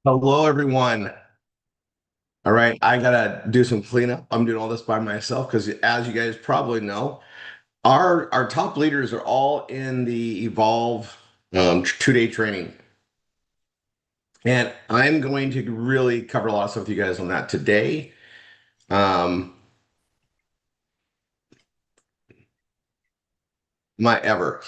Hello, everyone. All right, I gotta do some cleanup. I'm doing all this by myself because, as you guys probably know, our top leaders are all in the Evolve 2-day training, and I'm going to really cover a lot of stuff with you guys on that today. Um, my ever.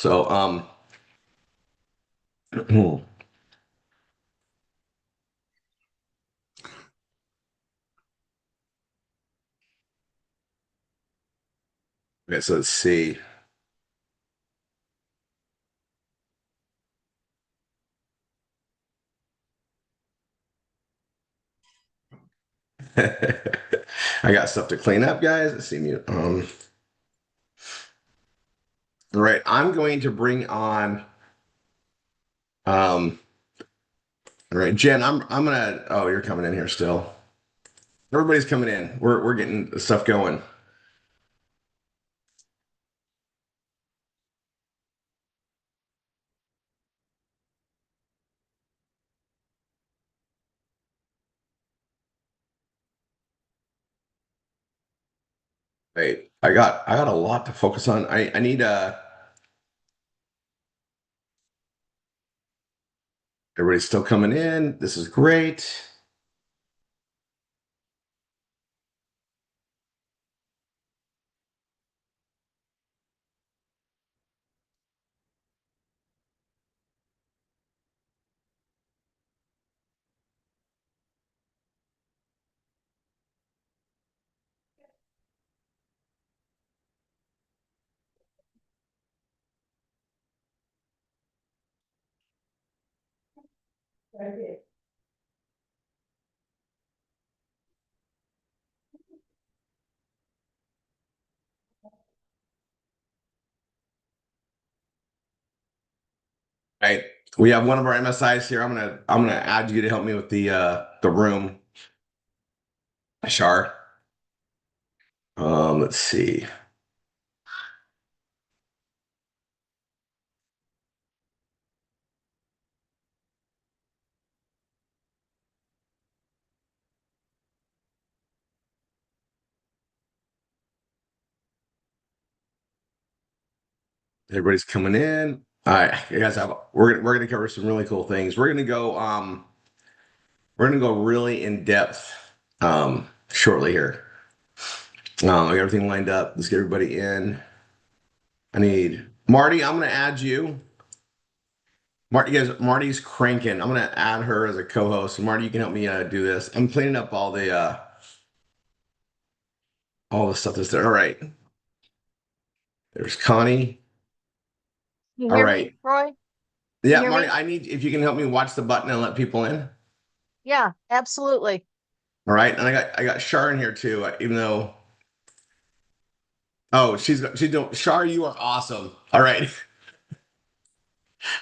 Okay, so let's see. I got stuff to clean up, guys. Let's see me. All right, I'm going to bring on. Um, all right, Jen. I'm gonna. Oh, you're coming in here still. Everybody's coming in. We're getting stuff going. Wait, I got a lot to focus on. I need everybody's still coming in. This is great. Right. We have one of our MSIs here. I'm gonna add you to help me with the room. Shar. Let's see. Everybody's coming in. All right, you guys have we're gonna cover some really cool things. We're gonna go really in depth shortly here. I got everything lined up. Let's get everybody in. I need Marty. I'm gonna add you. Marty, you guys, Marty's cranking. I'm gonna add her as a co-host. Marty, you can help me do this. I'm cleaning up all the stuff that's there. All right. There's Connie. You All hear me, right. Roy? You Yeah, hear Marty, me? I need if you can help me watch the button and let people in. Yeah, absolutely. All right. And I got Shar in here too, even though oh, she's doing Shar, you are awesome. All right.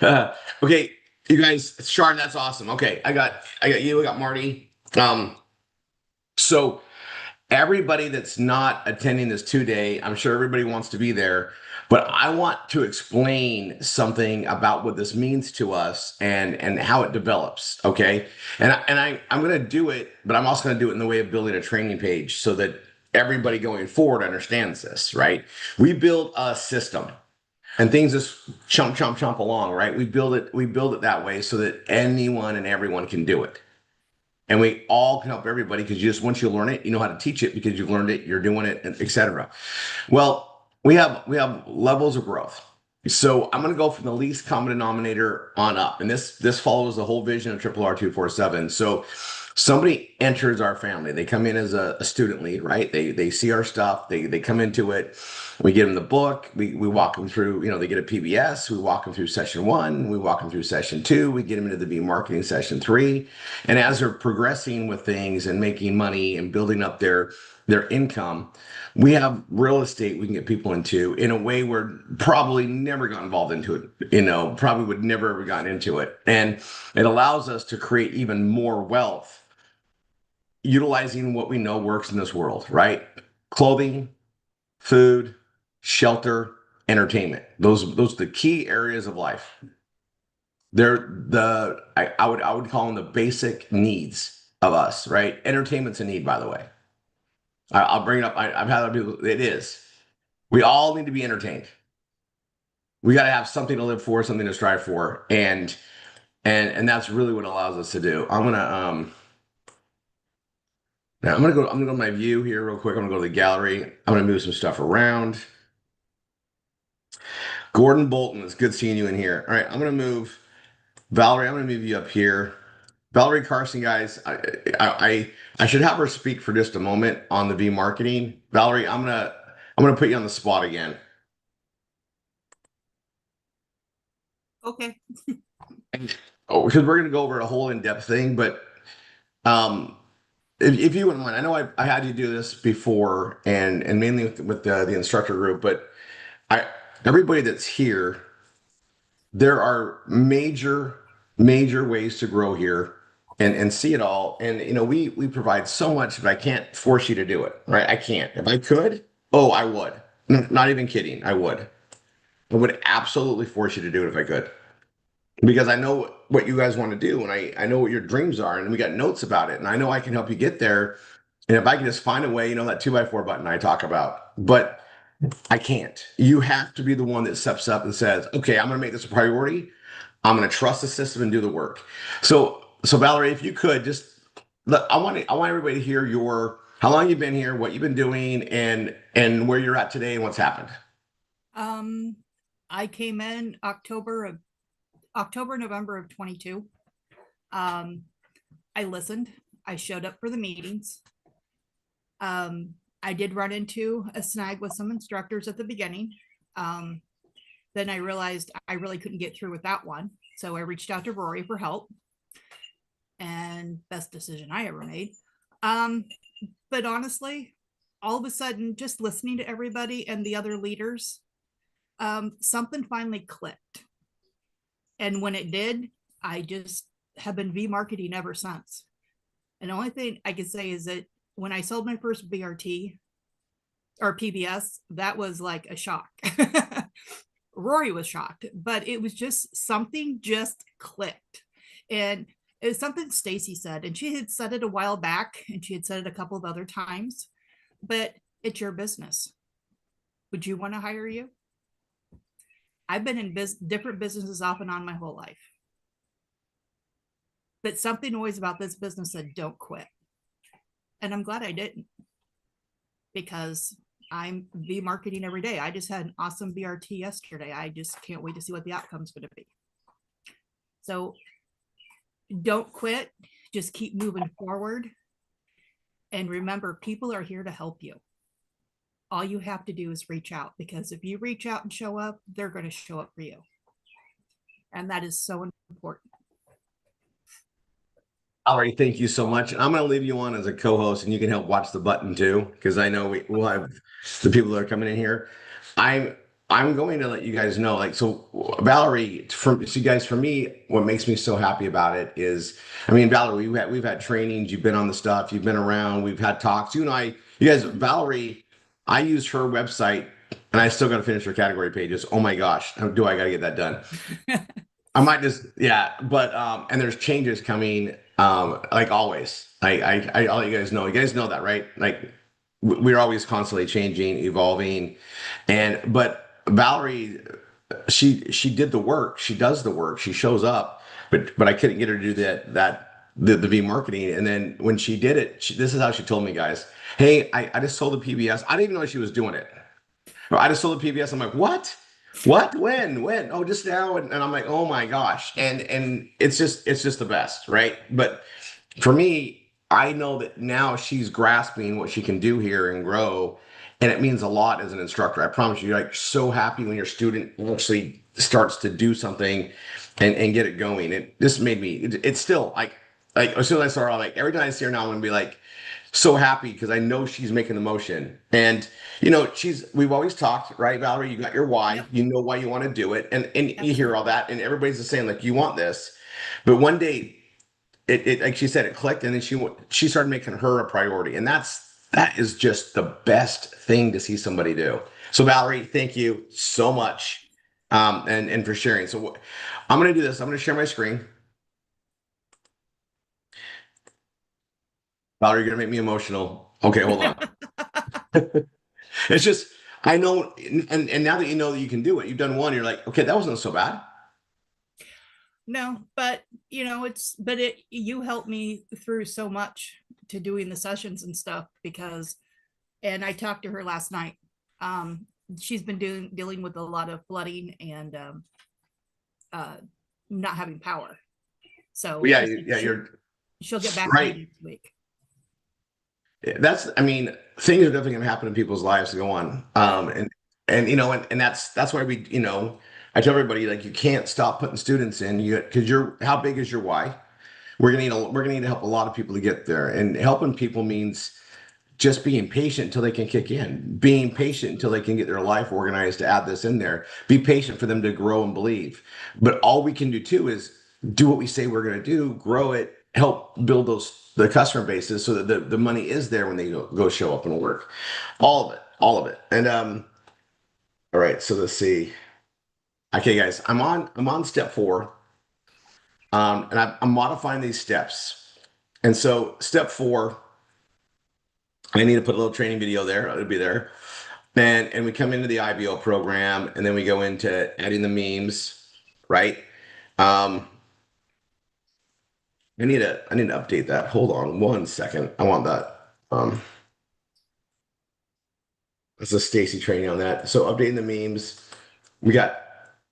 Okay, you guys, Shar, that's awesome. Okay, I got you, I got Marty. So everybody that's not attending this 2-day, I'm sure everybody wants to be there, but I want to explain something about what this means to us and how it develops. Okay, I'm going to do it, but I'm also going to do it in the way of building a training page so that everybody going forward understands this. Right? We build a system. And things just chomp, chomp, chomp along, right? We build it that way so that anyone and everyone can do it. And we all can help everybody because you just once you learn it, you know how to teach it because you've learned it, you're doing it, etc. Well, we have levels of growth. So I'm going to go from the least common denominator on up, and this follows the whole vision of Triple R247. So somebody enters our family. They come in as a student lead, right? They see our stuff. They come into it. We give them the book. We walk them through. They get a PBS. We walk them through session one. We walk them through session two. We get them into the B marketing session three. And as they're progressing with things and making money and building up their income, we have real estate we can get people into in a way we're probably never got involved into it, probably would never have gotten into it. And it allows us to create even more wealth utilizing what we know works in this world, right? Clothing, food, shelter, entertainment. Those are the key areas of life. I would call them the basic needs of us, right? Entertainment's a need, by the way. I'll bring it up. I've had other people. It is. We all need to be entertained. We got to have something to live for, something to strive for, and that's really what allows us to do. Now I'm gonna go to my view here real quick. I'm gonna go to the gallery. I'm gonna move some stuff around. Gordon Bolton, it's good seeing you in here. All right, I'm gonna move Valerie. I'm gonna move you up here. Valerie Carson, guys. I should have her speak for just a moment on the V marketing. Valerie, I'm gonna put you on the spot again. Okay. Oh, because we're gonna go over a whole in-depth thing, but um, if you wouldn't mind, I know I had you do this before, and mainly with the instructor group, but I everybody that's here, there are major ways to grow here and see it all. And we provide so much, but I can't force you to do it, right? I can't. If I could, oh, I would. Not even kidding, I would. I would absolutely force you to do it if I could. Because I know what you guys want to do, and I know what your dreams are, and we got notes about it, and I know I can help you get there. And if I can just find a way, that 2x4 button I talk about. But I can't. You have to be the one that steps up and says, okay, I'm going to make this a priority. I'm going to trust the system and do the work. So Valerie, if you could just I want everybody to hear how long you've been here, what you've been doing, and where you're at today and what's happened. Um, I came in November of 22. I listened. I showed up for the meetings. I did run into a snag with some instructors at the beginning. Then I realized I really couldn't get through with that one. So I reached out to Rory for help, and best decision I ever made. But honestly, all of a sudden, just listening to everybody and the other leaders, something finally clicked. And when it did, I just have been V marketing ever since. And the only thing I can say is that when I sold my first BRT or PBS, that was like a shock. Rory was shocked, but it was just something just clicked. And it was something Stacy said, and she had said it a while back, and she had said it a couple of other times, but it's your business. Would you want to hire you? I've been in different businesses off and on my whole life. But something always about this business said, don't quit. And I'm glad I didn't, because I'm V marketing every day. I just had an awesome BRT yesterday. I just can't wait to see what the outcome's going to be. So don't quit. Just keep moving forward. And remember, people are here to help you. All you have to do is reach out, because if you reach out and show up, they're going to show up for you. And that is so important. All right, thank you so much. I'm going to leave you on as a co-host, and you can help watch the button too, because I know we'll have the people that are coming in here. I'm going to let you guys know, Valerie, for me, what makes me so happy about it is, I mean, Valerie, we've had trainings, you've been on the stuff, you've been around, we've had talks. You guys, Valerie, I used her website, and I still got to finish her category pages. Oh my gosh, do I got to get that done? I might just, yeah, but and there's changes coming, like always. I'll let you guys know. You guys know that, right? Like we're always constantly changing, evolving, but Valerie, she did the work. She does the work. She shows up, but I couldn't get her to do the V marketing. And then when she did it, this is how she told me, guys. Hey, I just sold the PBS. I didn't even know she was doing it. I just sold the PBS. I'm like, what? What? When? Oh, just now. And I'm like, oh my gosh. And it's just the best, right? But for me, I know that now she's grasping what she can do here and grow. And it means a lot as an instructor. I promise you, you're like so happy when your student actually starts to do something and get it going. It just made me, it's still like as soon as I saw her, like every time I see her now, I'm gonna be like so happy because I know she's making the motion. And we've always talked, right, Valerie? You got your why, Yep. you know why you want to do it, and you hear Absolutely. all that, and everybody's just saying like you want this. But one day it like she said, it clicked, and then she started making her a priority, and that is just the best thing to see somebody do. So Valerie, thank you so much. and for sharing. So I'm going to do this. I'm going to share my screen. Valerie, you're going to make me emotional. Okay, hold on. It's just, I know, and now that you know that you can do it, you've done one, you're like, okay, that wasn't so bad. No, but you helped me through so much to doing the sessions and stuff because, and I talked to her last night. She's been dealing with a lot of flooding and uh, not having power. So Yeah, yeah, she'll get back to right. me next week. I mean, things are definitely going to happen in people's lives to go on. And that's why I tell everybody, like, you can't stop putting students in because how big is your why? We're gonna need to help a lot of people to get there, and helping people means just being patient until they can kick in, being patient until they can get their life organized to add this in there, be patient for them to grow and believe. But all we can do too is do what we say we're going to do, grow it, help build the customer bases so that the money is there when they go show up and work. All of it. And all right, so let's see. Okay, guys, I'm on step 4. And I'm modifying these steps. And so step 4, I need to put a little training video there. It'll be there. And we come into the IBO program, and then we go into adding the memes, right? Um, I need to update that. Hold on 1 second. I want that. That's a Stacy training on that. So updating the memes. We got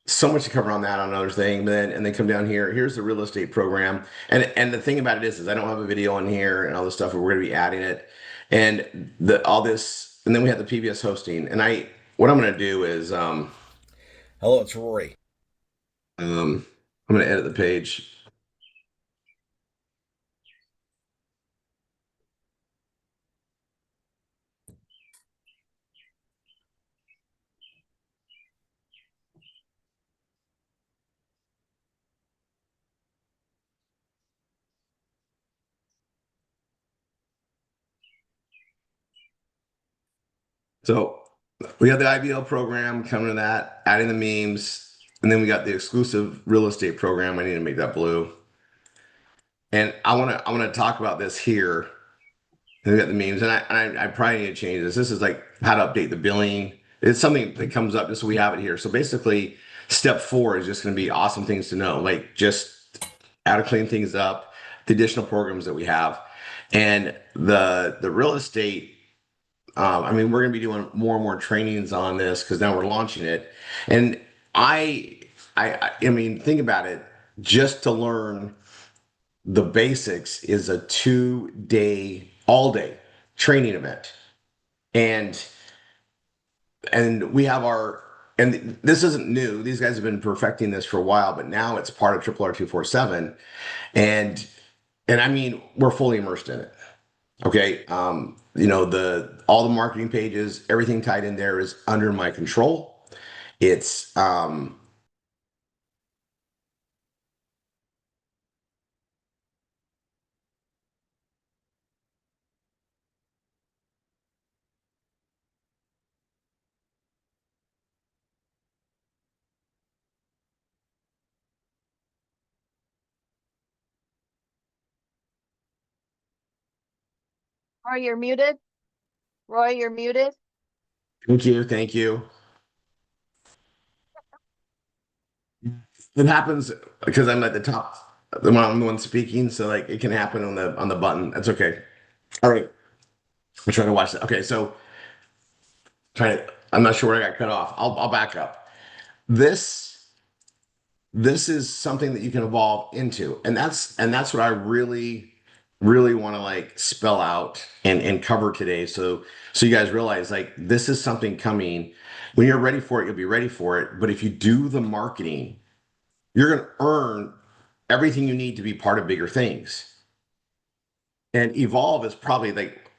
so much to cover on that on another thing. But then and then come down here. Here's the real estate program. And the thing about it is I don't have a video on here and all this stuff, but we're gonna be adding it. And the all this, and then we have the PBS hosting. And what I'm gonna do is hello, it's Rory. I'm gonna edit the page. So we have the IBL program coming to that, adding the memes, and then we got the exclusive real estate program. I need to make that blue. And I want to talk about this here. And we got the memes, and I probably need to change this. This is like how to update the billing. It's something that comes up just so we have it here. So basically, step 4 is just going to be awesome things to know, like just how to clean things up, the additional programs that we have, and the real estate. I mean, we're going to be doing more and more trainings on this because now we're launching it. And I mean, think about it. Just to learn the basics is a 2-day, all day training event. And we have and this isn't new. These guys have been perfecting this for a while, but now it's part of RRR247. And I mean, we're fully immersed in it. Okay. All the marketing pages, everything tied in there is under my control. It's Roy, you're muted. Roy, you're muted. Thank you, thank you. It happens because I'm at the top. I'm the one speaking, so like it can happen on the button. That's okay. All right. I'm trying to watch that. Okay, so I'm not sure where I got cut off. I'll back up. This this is something that you can evolve into, and that's what I really want to like spell out and cover today. So you guys realize like this is something coming. When you're ready for it, you'll be ready for it. But if you do the marketing, you're going to earn everything you need to be part of bigger things. And evolve is probably like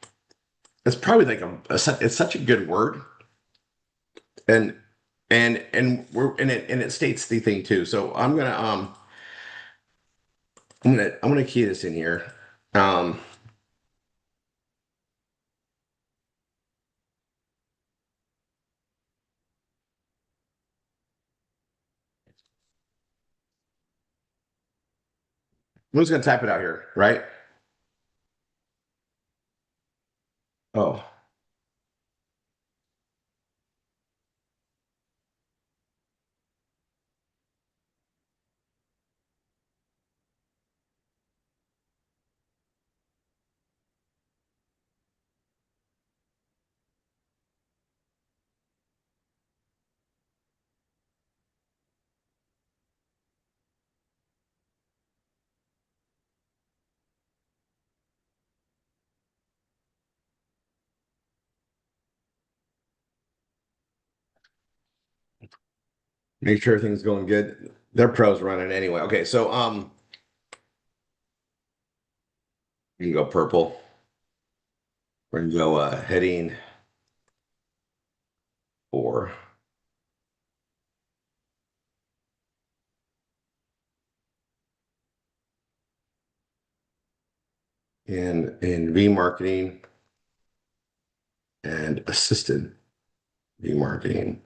it's probably like it's such a good word. And it states the thing too. So I'm gonna key this in here. Um, I'm just gonna type it out here, right? Oh, make sure everything's going good. They're pros running anyway. Okay, so you can go purple. We're gonna go heading 4. In remarketing and assisted remarketing.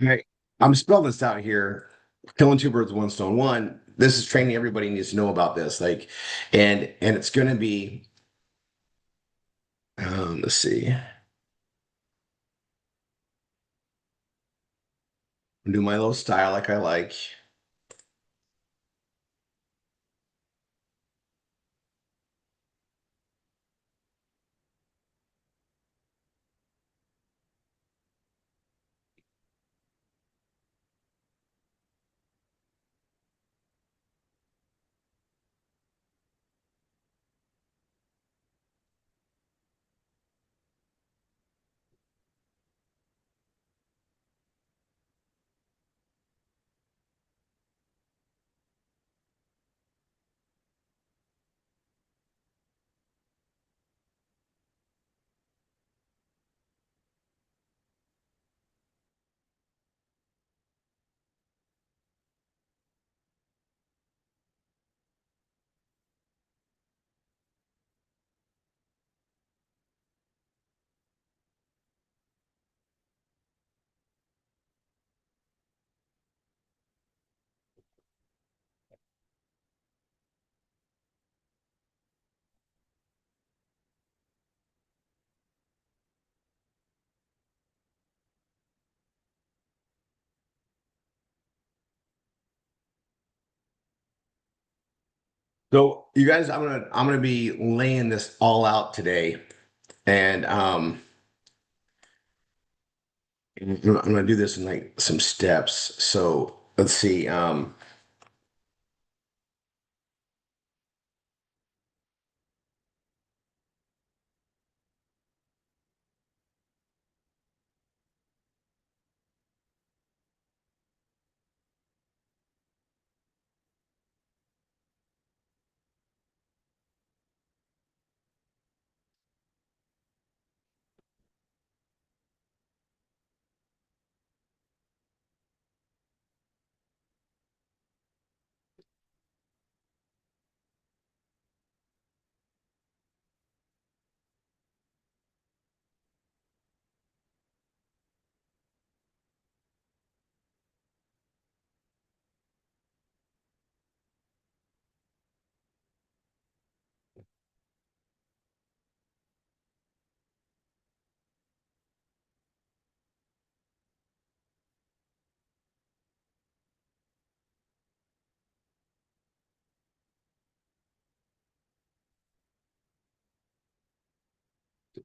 Okay, I'm spelling this out here. Killing two birds with one stone. One, this is training. Everybody needs to know about this. Like, and it's going to be. Let's see. Do my little style like I like. So you guys, I'm gonna be laying this all out today, and I'm gonna do this in like some steps. So let's see.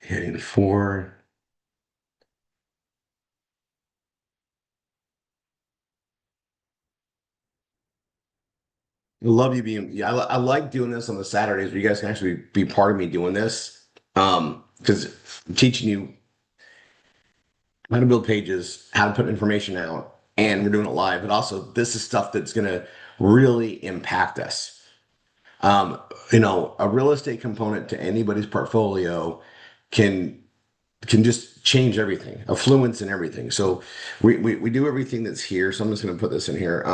Hitting 4. I love you being, yeah, I like doing this on the Saturdays where you guys can actually be part of me doing this. Because teaching you how to build pages, how to put information out, and we're doing it live. But also, this is stuff that's going to really impact us. A real estate component to anybody's portfolio can just change everything, affluence and everything. So we do everything that's here. So I'm just going to put this in here.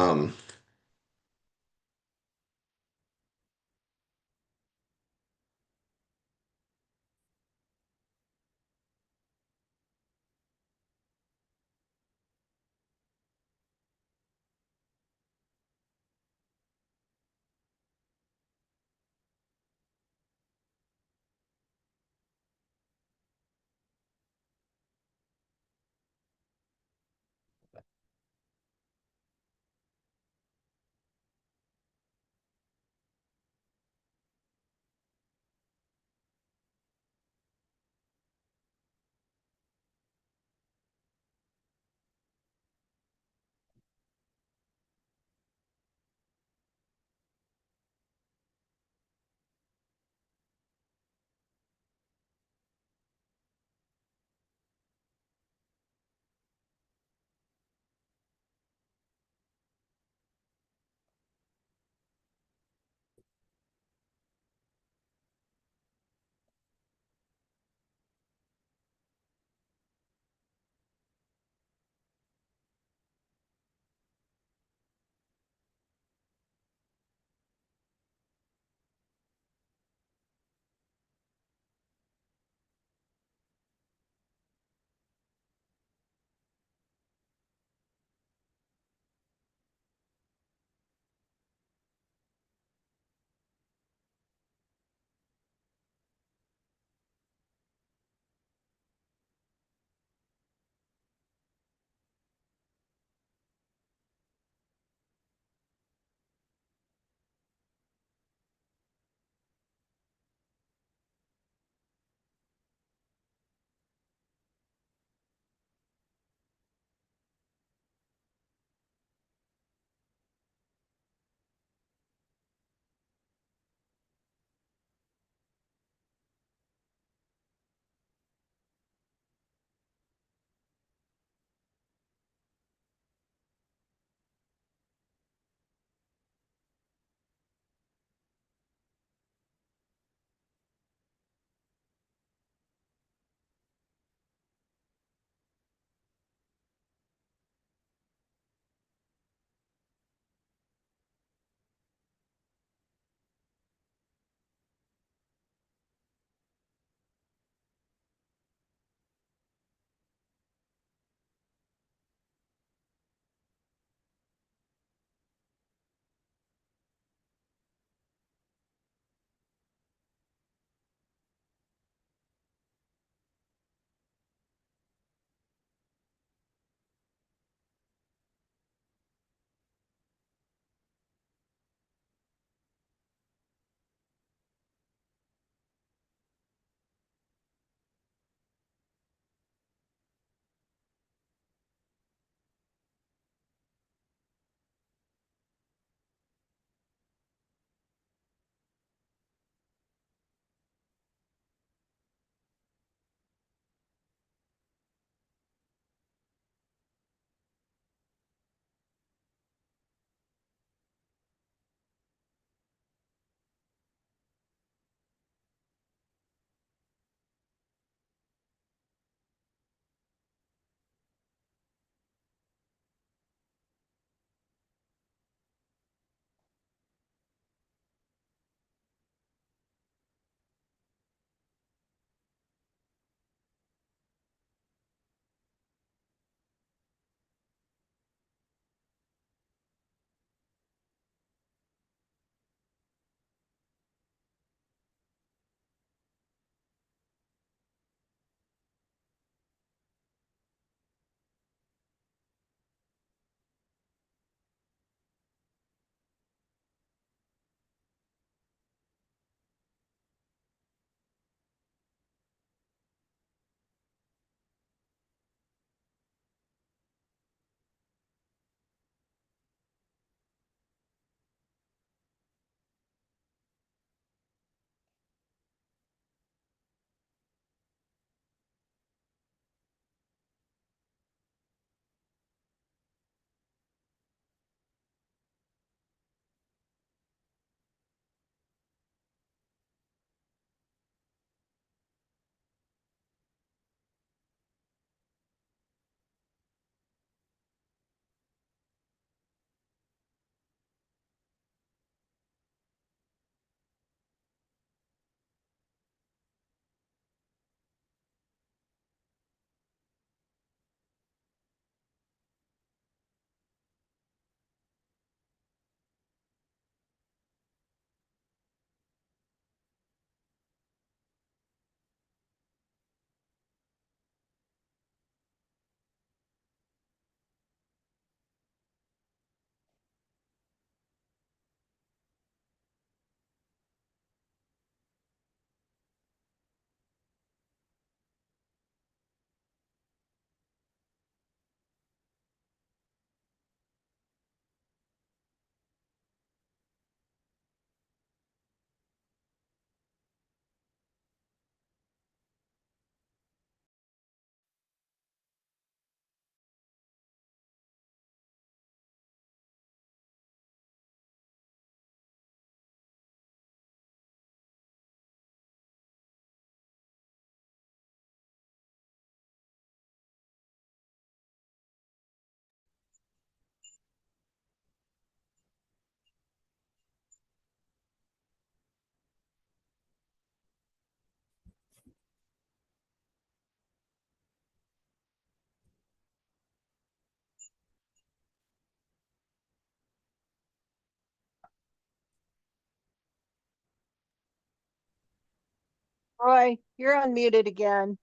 Roy, you're unmuted again.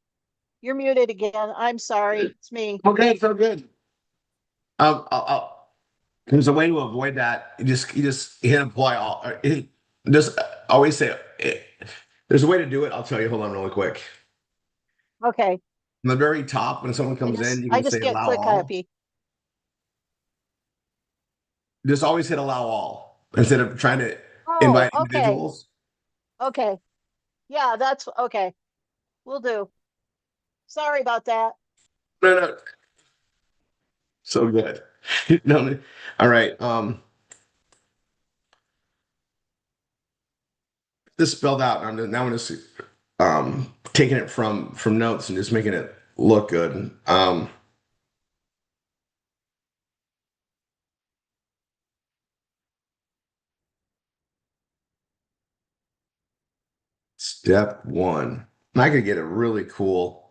You're muted again. I'm sorry. It's me. Okay, so good. There's a way to avoid that. You just hit apply all. Just always say there's a way to do it. I'll tell you. Hold on, really quick. Okay. On the very top, when someone I comes just in, you I can just say get allow click all. happy. Just always hit allow all instead of trying to Oh, invite okay. individuals. Okay. Yeah, that's okay. We'll do. Sorry about that. No, no, so good. No, all right. This spelled out. Now I'm just taking it from notes and just making it look good. Step one. And I could get it really cool.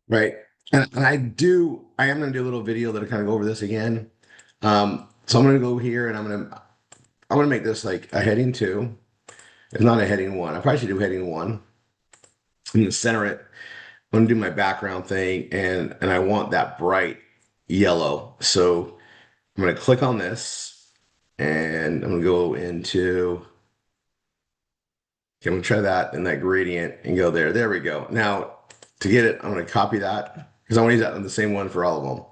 Right. And I am going to do a little video that'll kind of go over this again. So I'm going to go here and I'm going to make this like a heading two. It's not a heading one. I probably should do heading one. I'm going to center it. I'm going to do my background thing and I want that bright yellow. So I'm going to click on this and I'm going to go into, okay, I'm going to try that and that gradient and go there. There we go. Now to get it, I'm going to copy that because I want to use that on the same one for all of them.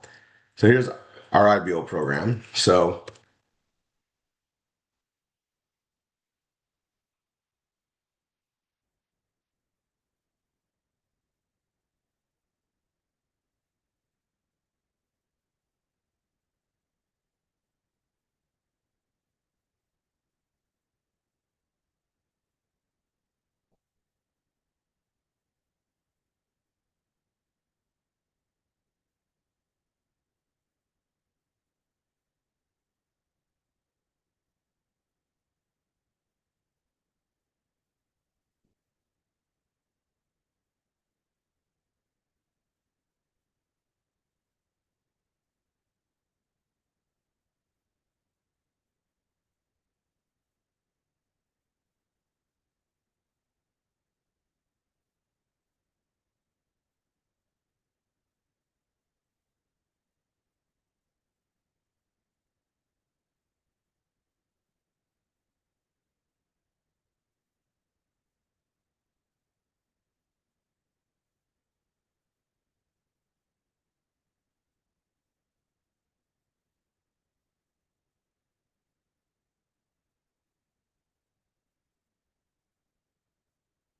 So here's our IBO program. So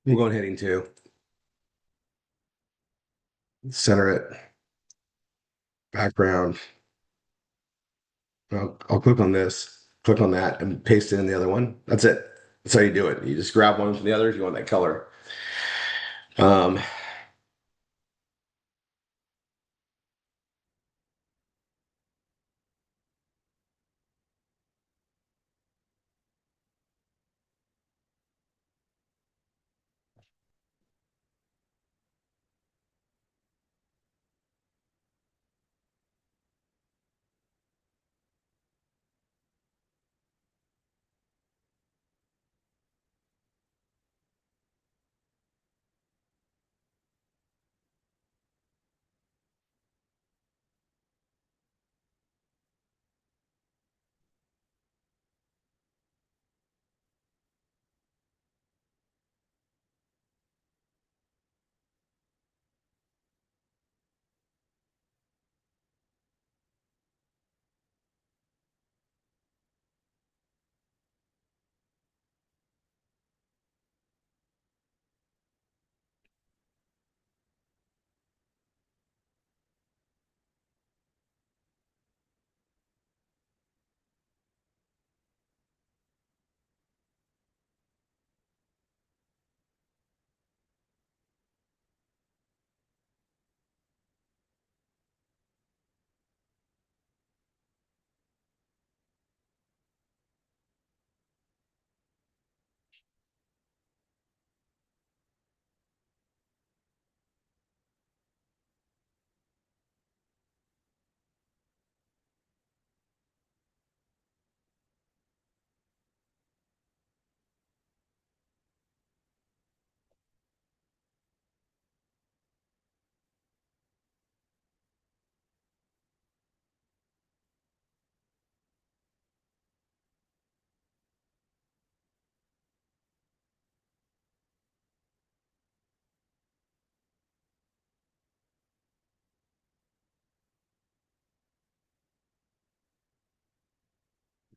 I'm going heading two. Center it, background. I'll click on this, click on that, and paste it in the other one. That's it. That's how you do it. You just grab one from the other if you want that color. Um,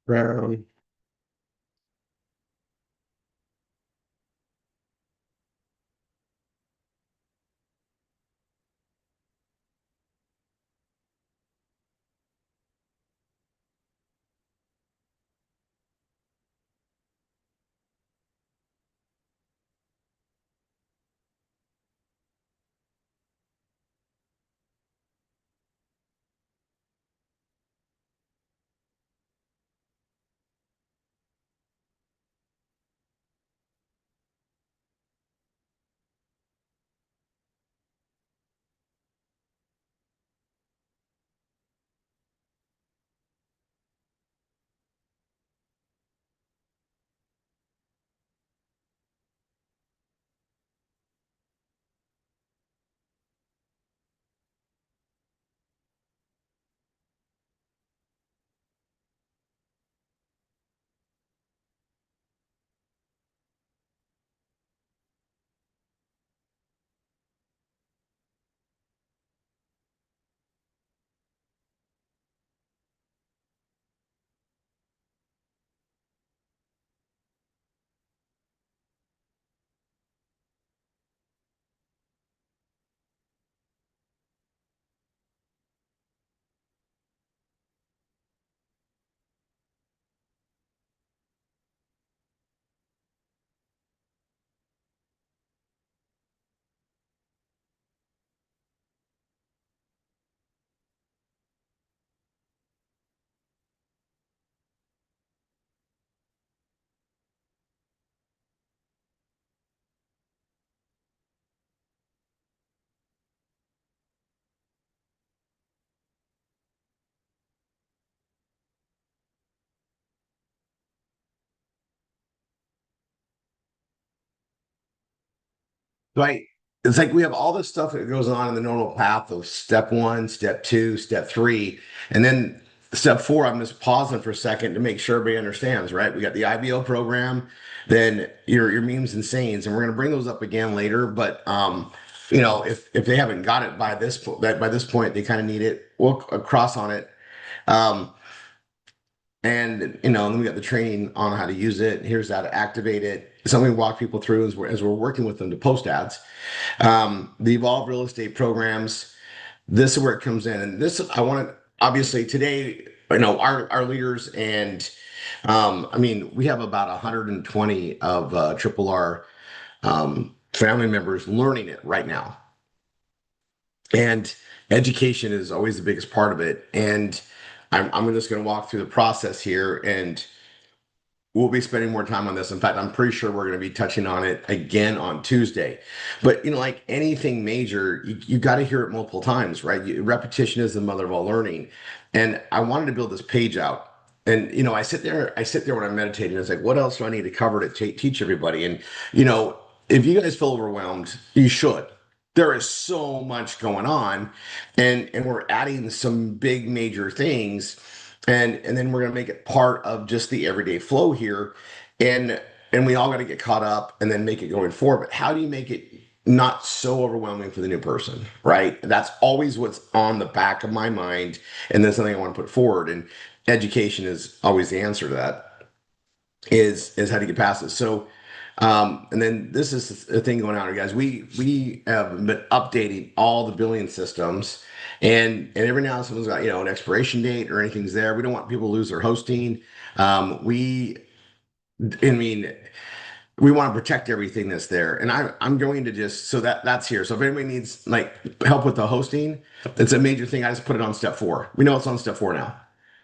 Brown. Right. It's like we have all this stuff that goes on in the normal path of step one, step two, step three, and then step four. I'm just pausing for a second to make sure everybody understands, right? We got the IBO program, then your memes and sayings, and we're going to bring those up again later. But if they haven't got it by this point, they kind of need it. We'll cross on it. Um, and then we got the training on how to use it. Here's how to activate it. something we walk people through as we're working with them to post ads. The Evolve Real Estate programs, this is where it comes in. And this, I want to, obviously today, our leaders and, I mean, we have about 120 of Triple R family members learning it right now. And education is always the biggest part of it. And I'm just going to walk through the process here, and we'll be spending more time on this. In fact, I'm pretty sure we're going to be touching on it again on Tuesday. But like anything major, you got to hear it multiple times, right? Repetition is the mother of all learning. And I wanted to build this page out. And I sit there when I'm meditating. It's like, what else do I need to cover to teach everybody? And if you guys feel overwhelmed, you should. There is so much going on, and we're adding some big major things, and then we're going to make it part of just the everyday flow here, and we all got to get caught up and then make it going forward. But how do you make it not so overwhelming for the new person, right? That's always what's on the back of my mind, and that's something I want to put forward. And education is always the answer to that. Is how to get past it. So, and then this is the thing going on, guys. We have been updating all the billing systems, and every now and then someone's got an expiration date or anything's there. We don't want people to lose their hosting. We, I mean, we want to protect everything that's there, and I'm going to just so that's here. So if anybody needs like help with the hosting, that's a major thing. I just put it on step 4. We know it's on step 4 now.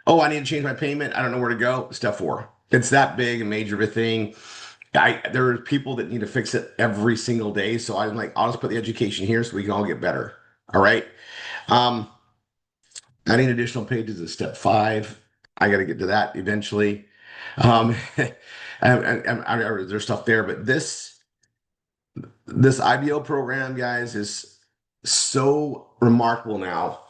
Oh, I need to change my payment. I don't know where to go. Step 4. It's that big and major of a thing. There are people that need to fix it every single day. So I'm like, I'll just put the education here so we can all get better. All right. Um, Adding additional pages is step 5. I got to get to that eventually. Um, there's stuff there, but this IBO program, guys, is so remarkable now,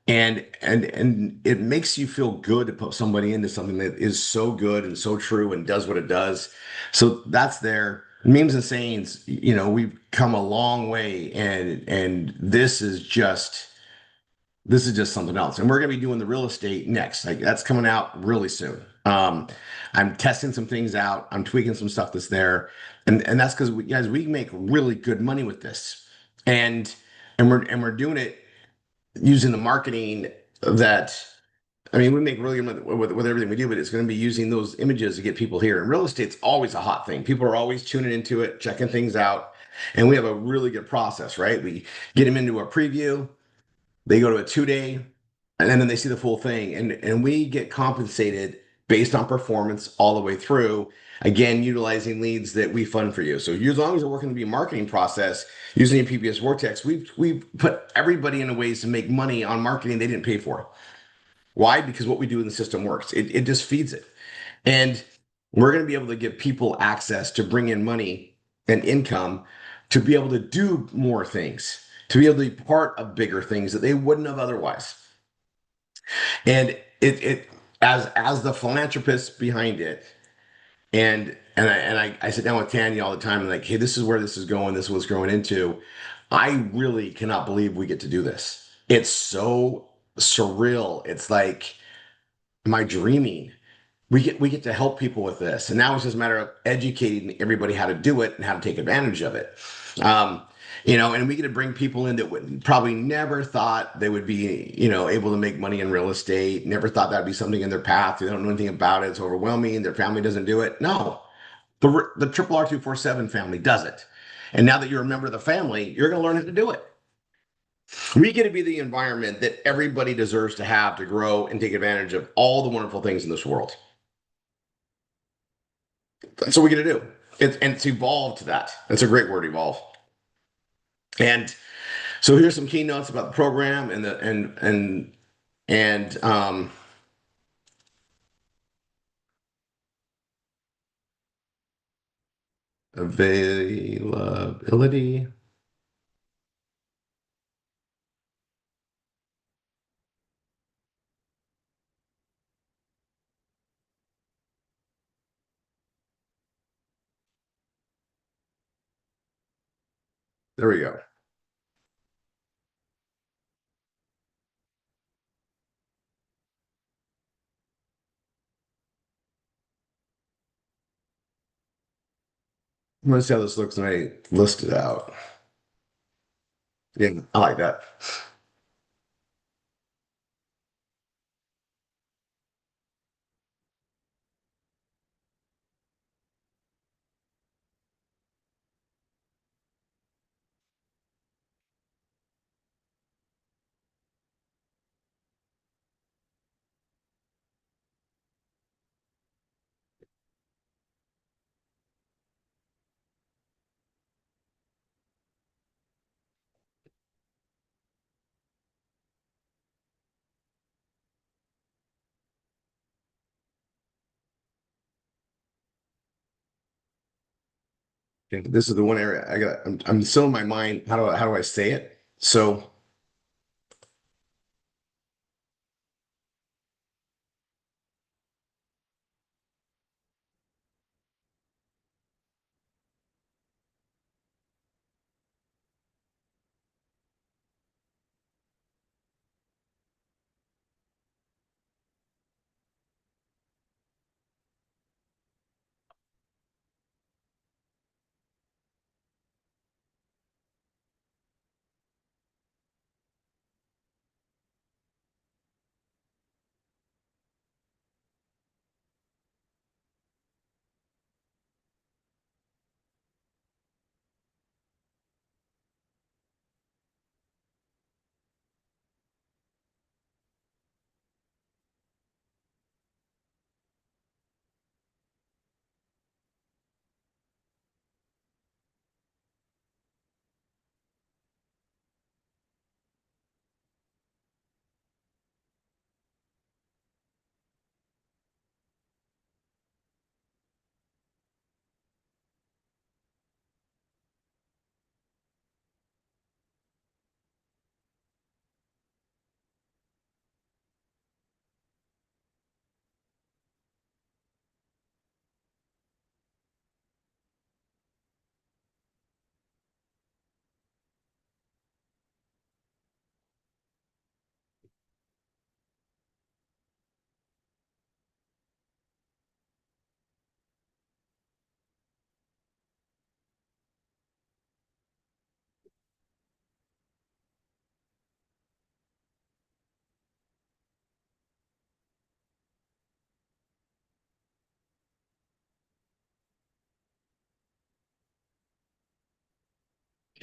and it makes you feel good to put somebody into something that is so good and so true and does what it does. So that's there. Memes and sayings, we've come a long way, and this is just something else. And we're going to be doing the real estate next. Like that's coming out really soon. I'm testing some things out. I'm tweaking some stuff that's there, and that's because we make really good money with this, and we're doing it using the marketing that. I mean, we make really good money with everything we do, but it's going to be using those images to get people here. And real estate's always a hot thing. People are always tuning into it, checking things out, and we have a really good process, right? We get them into a preview. They go to a 2-day, and then they see the full thing. And we get compensated based on performance all the way through. Again, utilizing leads that we fund for you. So as long as we're working to be a marketing process using your PPS Vortex, we've put everybody in a ways to make money on marketing they didn't pay for. Why? Because what we do in the system works. It just feeds it. And we're going to be able to give people access to bring in money and income to be able to do more things, to be able to be part of bigger things that they wouldn't have otherwise. And it as the philanthropist behind it, and I sit down with Tanya all the time and like, hey, this is where this is going, this is what's growing into. I really cannot believe we get to do this. It's so surreal. It's like, am I dreaming? We get to help people with this, and now it's just a matter of educating everybody how to do it and how to take advantage of it. Um, and we get to bring people in that would probably never thought they would be, able to make money in real estate. Never thought that'd be something in their path. They don't know anything about it. It's overwhelming. Their family doesn't do it. No, the Triple R247 family does it, and now that you're a member of the family, you're going to learn how to do it. We get to be the environment that everybody deserves to have to grow and take advantage of all the wonderful things in this world. That's what we get to do. And it's evolved to that. That's a great word, evolve. And so here's some keynotes about the program and availability. There we go. I'm gonna see how this looks when I list it out. Yeah, I like that. Okay, this is the one area I got. I'm still in my mind. How do I say it? So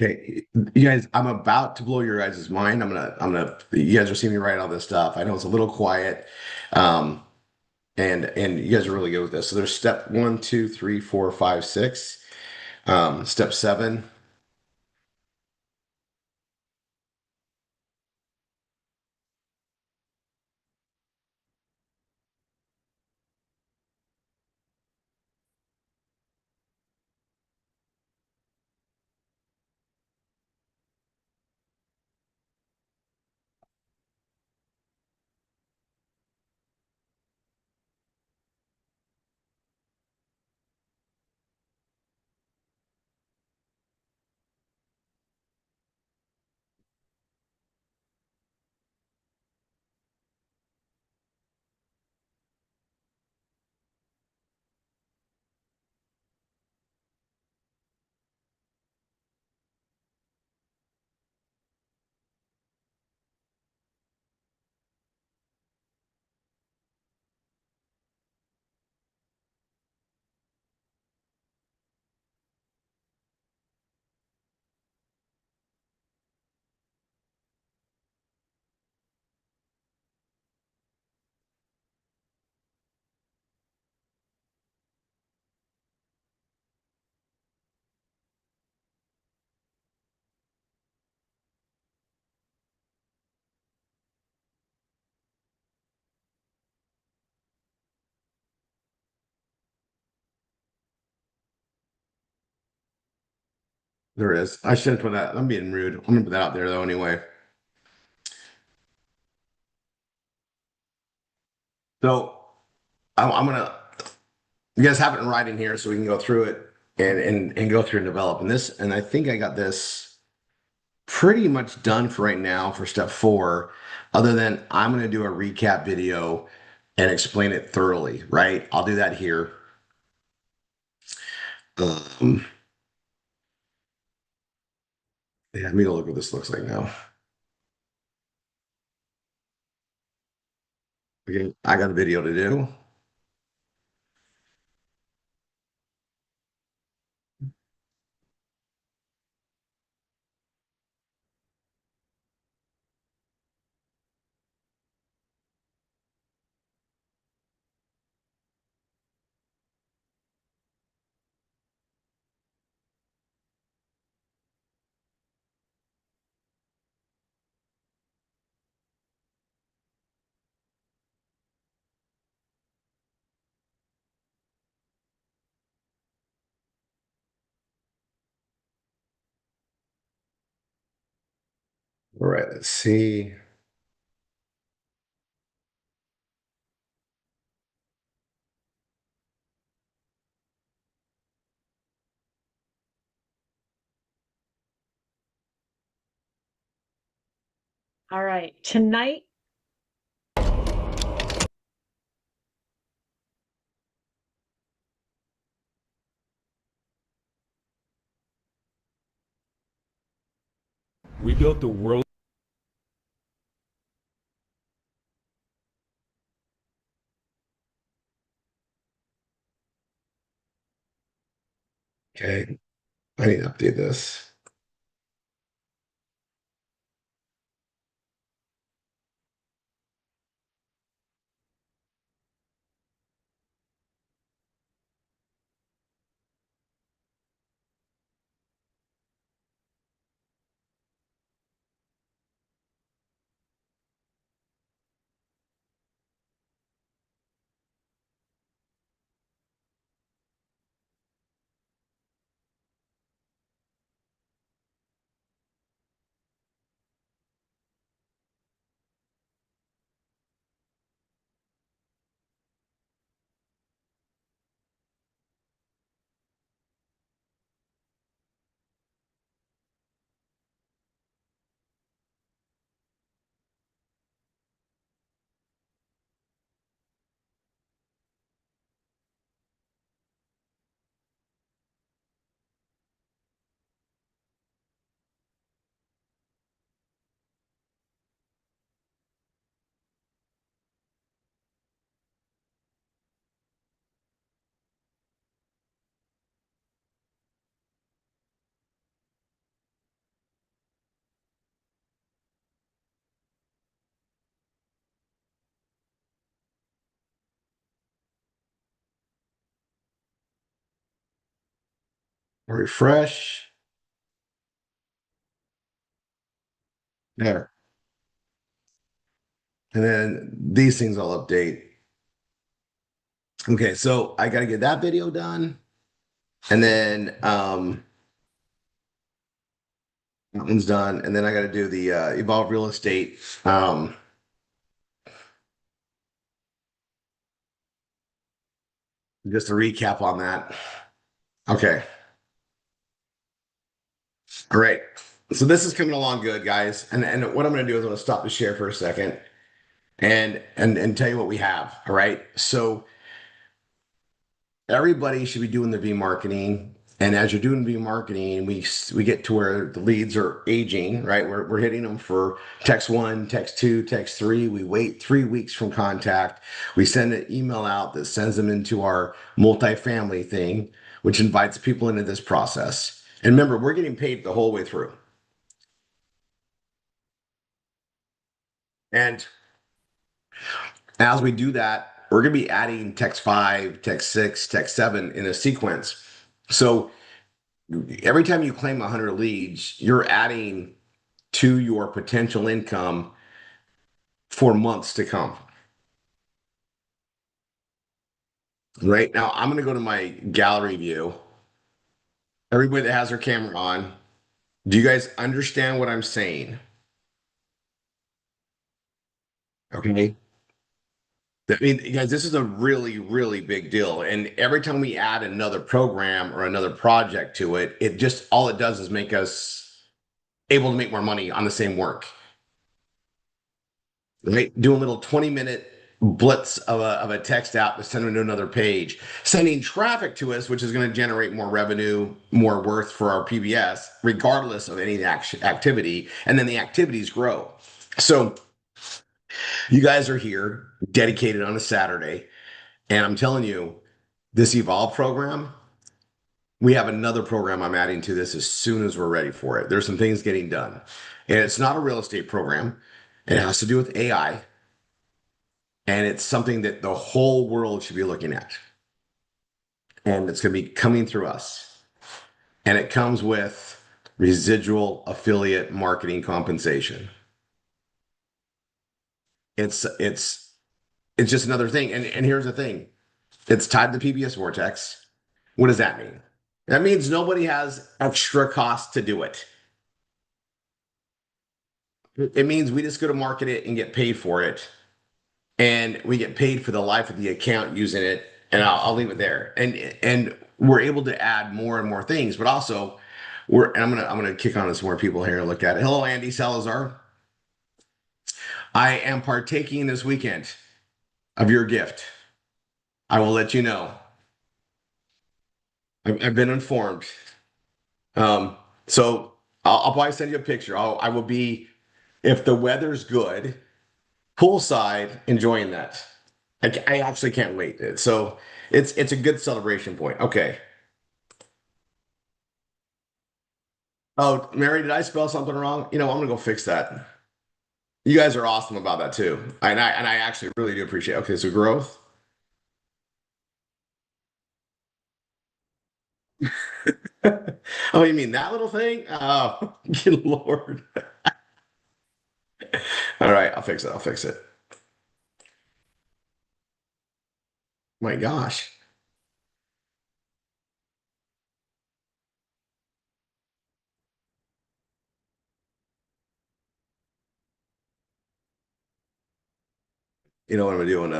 okay, you guys, I'm about to blow your guys' mind. You guys are seeing me write all this stuff. I know it's a little quiet. Um, and you guys are really good with this. So there's step one, two, three, four, five, six. Step seven. There it is. I shouldn't put that. I'm being rude. I'm gonna put that out there though anyway. So I'm gonna. You guys have it in writing here, so we can go through it and go through and develop. And this, and I think I got this pretty much done for right now for step four. Other than I'm gonna do a recap video and explain it thoroughly. Right? I'll do that here. Yeah, let me go look what this looks like now. Okay, I got a video to do. All right, let's see. All right, tonight. We built the world. Okay, I need to update this. Refresh. There. And then these things I'll update. Okay, so I got to get that video done. And then that one's done. And then I got to do the Evolve Real Estate. Just a recap on that. Okay. All right. So this is coming along good, guys. And what I'm going to do is I'm going to stop the share for a second and tell you what we have. All right. So everybody should be doing their V marketing. And as you're doing V marketing, we get to where the leads are aging, right? We're hitting them for text one, text two, text three. We wait 3 weeks from contact. We send an email out that sends them into our multifamily thing, which invites people into this process. And remember, we're getting paid the whole way through. And as we do that, we're going to be adding text five, text six, text seven in a sequence. So every time you claim 100 leads, you're adding to your potential income for months to come. Right now, I'm going to go to my gallery view. Everybody that has their camera on, do you guys understand what I'm saying? Okay. I mean, guys, this is a really, really big deal. And every time we add another program or another project to it, it just all it does is make us able to make more money on the same work. Right? Doing little 20-minute blitz of a text out to send them to another page, sending traffic to us, which is going to generate more revenue, more worth for our PBS, regardless of any activity. And then the activities grow. So you guys are here dedicated on a Saturday. And I'm telling you, this Evolve program, we have another program I'm adding to this as soon as we're ready for it. There's some things getting done. And it's not a real estate program. It has to do with AI. And it's something that the whole world should be looking at. And it's going to be coming through us. And it comes with residual affiliate marketing compensation. It's just another thing. And here's the thing. It's tied to PBS Vortex. What does that mean? That means nobody has extra cost to do it. It means we just go to market it and get paid for it. And we get paid for the life of the account using it. And I'll leave it there. And we're able to add more and more things, but also I'm gonna kick on to some more people here and look at it. Hello, Andy Salazar. I am partaking this weekend of your gift. I will let you know. I've been informed. So I'll probably send you a picture. I will be, if the weather's good, poolside enjoying that. I actually can't wait. So it's a good celebration point. Okay. Oh, Mary, did I spell something wrong? You know, I'm gonna go fix that. You guys are awesome about that too. And I actually really do appreciate it. Okay, so growth. Oh, you mean that little thing? Oh, good Lord. All right, I'll fix it. I'll fix it. My gosh. You know what I'm doing?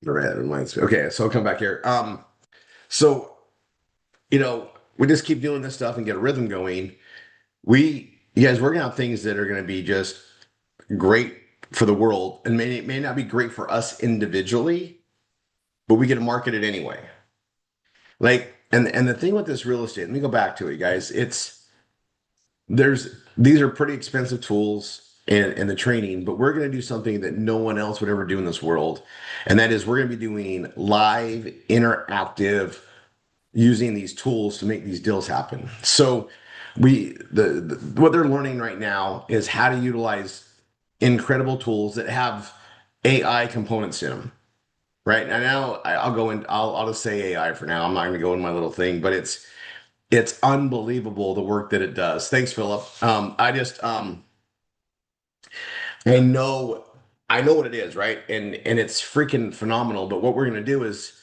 All right, that reminds me. Okay, so I'll come back here. So we just keep doing this stuff and get a rhythm going. You guys working out things that are going to be just great for the world and may not be great for us individually, but we get to market it anyway. Like, and the thing with this real estate, let me go back to it, guys. These are pretty expensive tools and the training, but we're going to do something that no one else would ever do in this world. And that is we're going to be doing live, interactive, using these tools to make these deals happen. So what they're learning right now is how to utilize incredible tools that have AI components in them. Right. And now I'll just say AI for now. I'm not going to go in my little thing, but it's unbelievable the work that it does. Thanks, Philip. I know I know what it is, right? And it's freaking phenomenal. But what we're going to do is,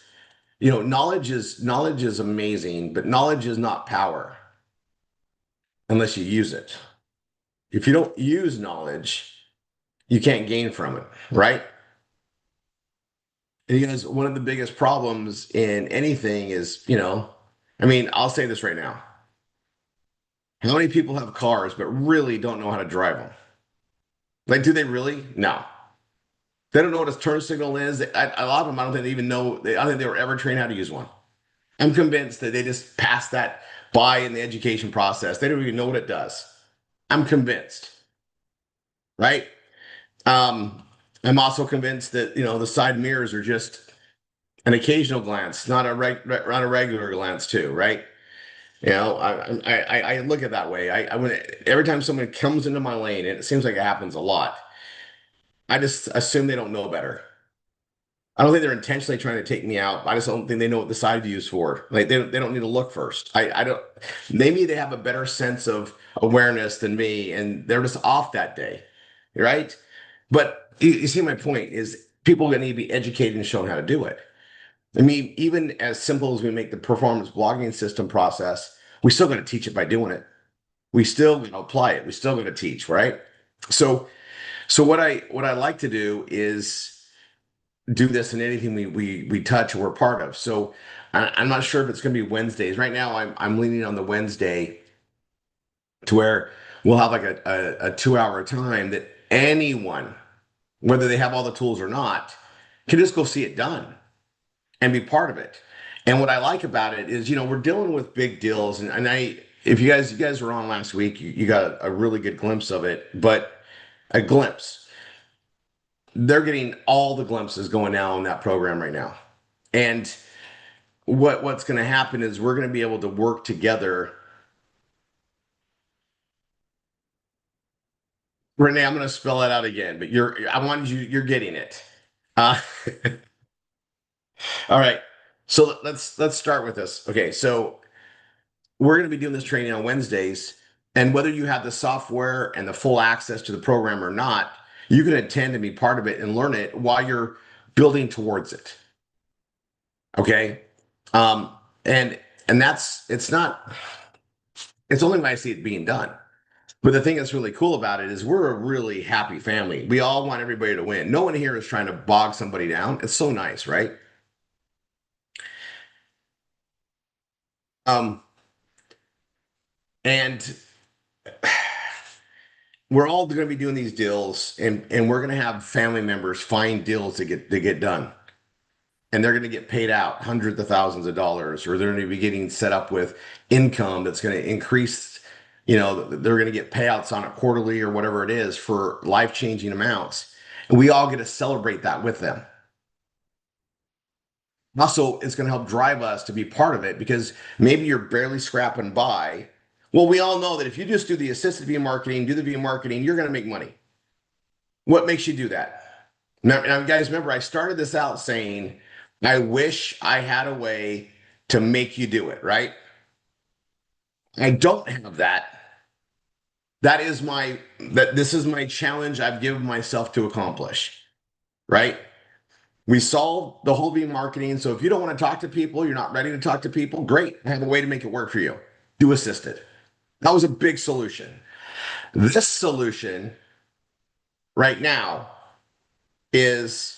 knowledge is amazing, but knowledge is not power unless you use it. If you don't use knowledge, you can't gain from it, right? And you guys, one of the biggest problems in anything is, I mean, I'll say this right now. How many people have cars but really don't know how to drive them? Like, do they really? No. They don't know what a turn signal is. A lot of them, I don't think they even know. I don't think they were ever trained how to use one. I'm convinced that they just passed that by in the education process. They don't even know what it does. I'm convinced, right? Um, I'm also convinced that the side mirrors are just an occasional glance, not a regular glance too, right? I look at it that way. Every time someone comes into my lane, and it seems like it happens a lot, I just assume they don't know better. I don't think they're intentionally trying to take me out. I just don't think they know what the side view is for. Like they don't need to look first. I don't. Maybe they have a better sense of awareness than me, and they're just off that day, right? But you see, my point is people need to be educated and shown how to do it. I mean, even as simple as we make the performance blogging system process, we still going to teach it by doing it. We still going to apply it. We still going to teach, right? So what I like to do is do this in anything we touch or we're part of. So I'm not sure if it's going to be Wednesdays. Right now, I'm leaning on the Wednesday to where we'll have like a 2 hour time that anyone, whether they have all the tools or not, can just go see it done and be part of it. And what I like about it is, we're dealing with big deals, and if you guys were on last week, you got a really good glimpse of it, but a glimpse. They're getting all the glimpses going down on that program right now. And what's going to happen is we're going to be able to work together. Renee, I'm going to spell it out again, but you're getting it. Uh, all right. So let's start with this. Okay. So we're going to be doing this training on Wednesdays, and whether you have the software and the full access to the program or not, you can attend and be part of it and learn it while you're building towards it. Okay. Um, and it's not, it's only when I see it being done. But the thing that's really cool about it is we're a really happy family. We all want everybody to win. No one here is trying to bog somebody down. It's so nice, right? Um, and we're all going to be doing these deals, and we're going to have family members find deals to get done. And they're going to get paid out hundreds of thousands of dollars, or they're going to be getting set up with income that's going to increase. They're going to get payouts on it quarterly or whatever it is for life-changing amounts. And we all get to celebrate that with them. Also, it's going to help drive us to be part of it because maybe you're barely scrapping by. Well, we all know that if you just do the assisted via marketing, do the via marketing, you're going to make money. What makes you do that? Now, guys, remember, I started this out saying, I wish I had a way to make you do it, right? I don't have that. This is my challenge I've given myself to accomplish, right? We solved the whole V marketing. So if you don't want to talk to people, you're not ready to talk to people, great. I have a way to make it work for you. Do assisted. That was a big solution. This solution right now is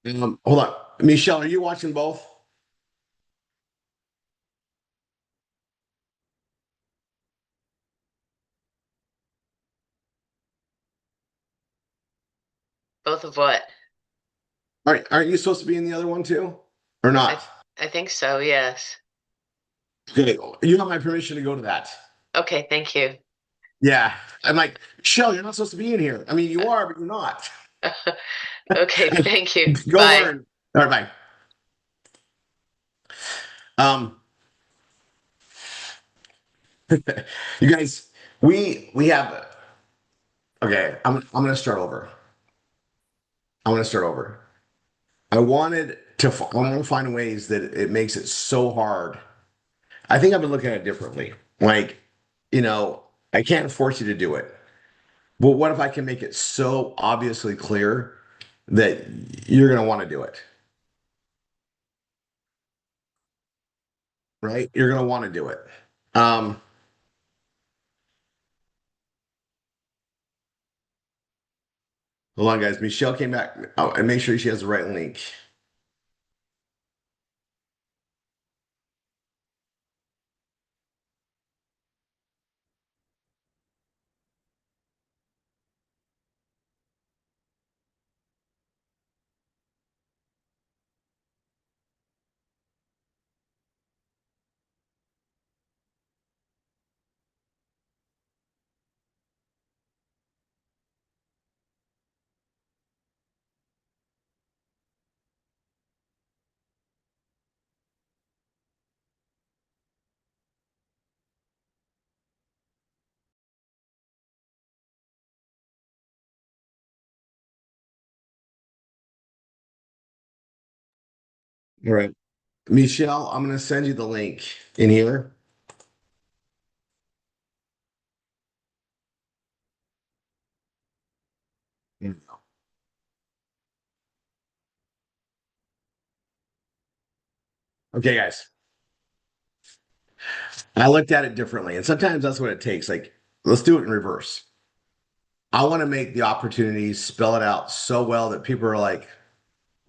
hold on. Michelle, are you watching both? Both of what? Aren't you supposed to be in the other one too? Or I not? I think so, yes. Okay, you have my permission to go to that. Okay, thank you. Yeah. I'm like, Michelle, you're not supposed to be in here. I mean, you are, but you're not. Okay, thank you. Go Bye. learn. All right, bye. You guys, we have okay, I'm gonna start over. I'm gonna start over. I want to find ways that it makes it so hard. I think I've been looking at it differently. Like, I can't force you to do it. But what if I can make it so obviously clear that you're gonna want to do it, right? You're gonna want to do it. Um, Hold on, guys. Michelle came back. Oh, and make sure she has the right link. All right. Michelle, I'm going to send you the link in here. Okay, guys. I looked at it differently, and sometimes that's what it takes. Like, let's do it in reverse. I want to make the opportunities spell it out so well that people are like,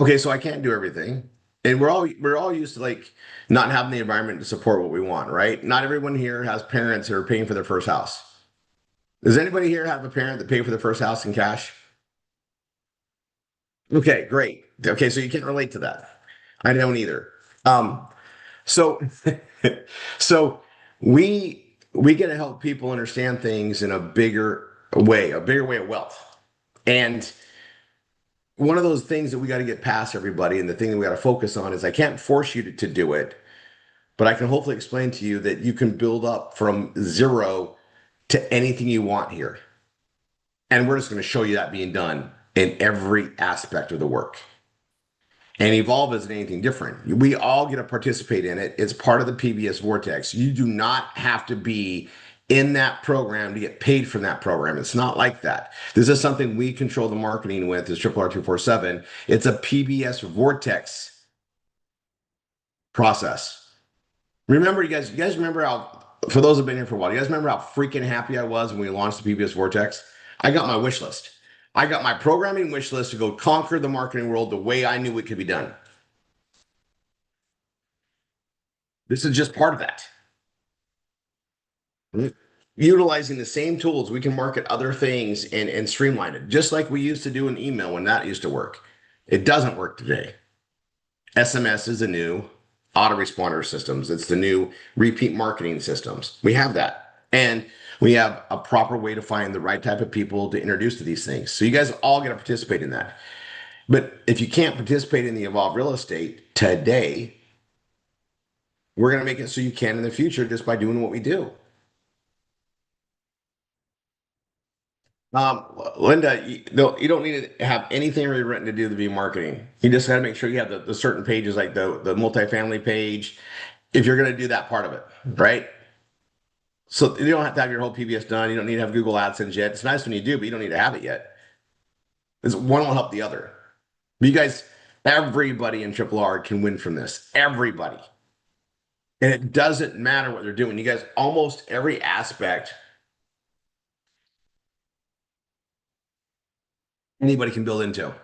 okay, so I can't do everything. And we're all used to like not having the environment to support what we want, right? Not everyone here has parents that are paying for their first house. Does anybody here have a parent that paid for their first house in cash? Okay, great. Okay, so you can't relate to that. I don't either. Um, so so we get to help people understand things in a bigger way of wealth. And one of those things that we got to get past everybody, and the thing that we got to focus on is I can't force you to do it, but I can hopefully explain to you that you can build up from zero to anything you want here. And we're just going to show you that being done in every aspect of the work. And Evolve isn't anything different. We all get to participate in it. It's part of the PBS Vortex. You do not have to be in that program to get paid from that program. It's not like that. This is something we control the marketing with is RRR247. It's a PBS Vortex process. Remember, you guys remember how, for those who've been here for a while, you guys remember how freaking happy I was when we launched the PBS Vortex? I got my wish list. I got my programming wish list to go conquer the marketing world the way I knew it could be done. This is just part of that. Utilizing the same tools, we can market other things and streamline it, just like we used to do in email when that used to work. It doesn't work today. SMS is the new autoresponder systems. It's the new repeat marketing systems. We have that. And we have a proper way to find the right type of people to introduce to these things. So you guys all get to participate in that. But if you can't participate in the Evolve Real Estate today, we're going to make it so you can in the future just by doing what we do. Linda, you don't need to have anything really written to do the V marketing. You just got to make sure you have the certain pages like the multifamily page if you're going to do that part of it, right? So you don't have to have your whole PBS done. You don't need to have Google AdSense yet. It's nice when you do, but you don't need to have it yet. Because one will help the other. But you guys, everybody in Triple R can win from this. Everybody. And it doesn't matter what they're doing. You guys, almost every aspect, anybody can build into.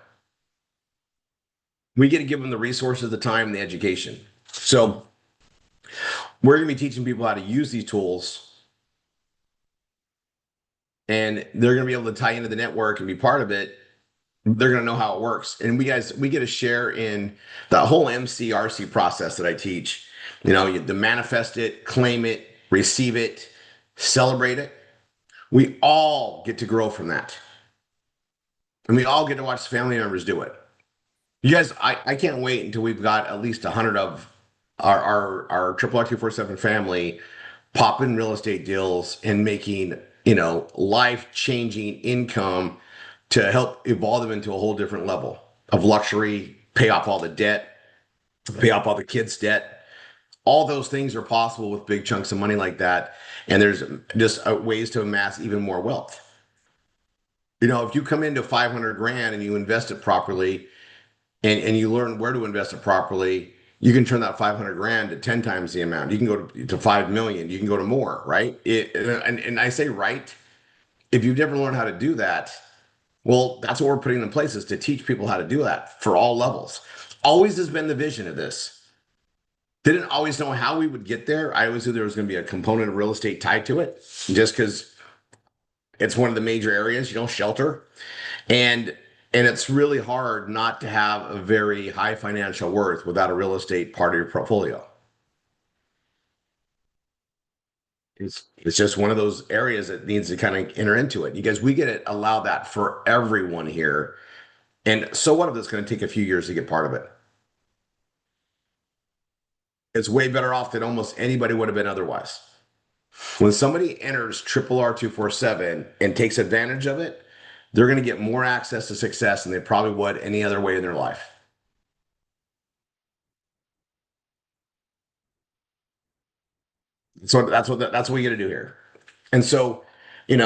We get to give them the resources, the time, the education. So we're going to be teaching people how to use these tools, and they're going to be able to tie into the network and be part of it. They're going to know how it works. And we get to share in the whole MCRC process that I teach. You know, to manifest it, claim it, receive it, celebrate it. We all get to grow from that. And we all get to watch family members do it. You guys, I can't wait until we've got at least 100 of our RRR247 family popping real estate deals and making, life-changing income to help evolve them into a whole different level of luxury, pay off all the debt, pay off all the kids' debt. All those things are possible with big chunks of money like that. And there's just ways to amass even more wealth. If you come into 500 grand and you invest it properly and you learn where to invest it properly, you can turn that 500 grand to 10 times the amount. You can go to 5 million. You can go to more, right? And I say, right, if you've never learned how to do that, well, that's what we're putting in place is to teach people how to do that for all levels. Always has been the vision of this. Didn't always know how we would get there. I always knew there was going to be a component of real estate tied to it just because it's one of the major areas, shelter. And it's really hard not to have a very high financial worth without a real estate part of your portfolio. It's just one of those areas that needs to kind of enter into it. You guys, we get to allow that for everyone here. And so what if it's going to take a few years to get part of it? It's way better off than almost anybody would have been otherwise. When somebody enters RRR247 and takes advantage of it, they're going to get more access to success than they probably would any other way in their life. So that's what we get to do here. And so, we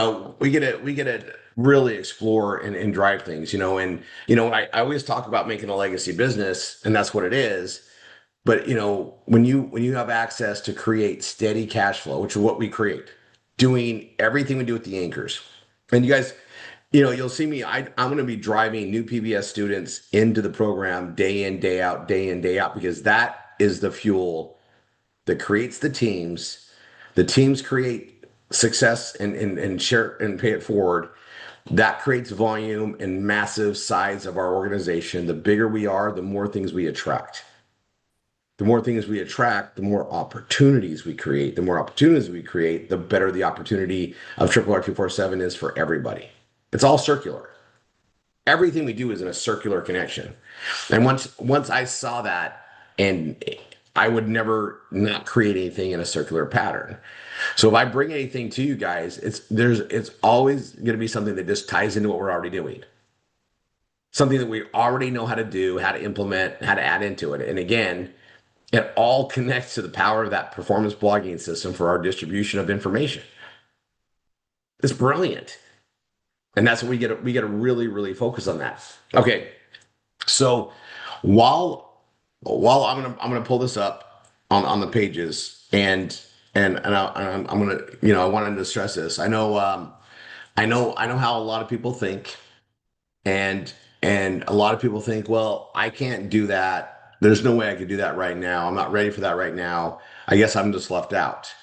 get to really explore and drive things, I always talk about making a legacy business, and that's what it is. But when you have access to create steady cash flow, which is what we create, doing everything we do with the anchors. And you guys, you'll see me. I'm going to be driving new PBS students into the program day in, day out, day in, day out, because that is the fuel that creates the teams. The teams create success and share and pay it forward. That creates volume and massive size of our organization. The bigger we are, the more things we attract. The more things we attract, the more opportunities we create. The more opportunities we create, the better the opportunity of RRR247 is for everybody. It's all circular. Everything we do is in a circular connection. And once I saw that, and I would never not create anything in a circular pattern. So if I bring anything to you guys, it's always going to be something that just ties into what we're already doing. Something that we already know how to do, how to implement, how to add into it. And again, it all connects to the power of that performance blogging system for our distribution of information. It's brilliant. And that's what we get to really, really focus on that. Okay. So while I'm gonna pull this up on the pages and I'm gonna, I wanted to stress this. I know how a lot of people think, and a lot of people think, well, I can't do that. There's no way I could do that right now. I'm not ready for that right now. I guess I'm just left out.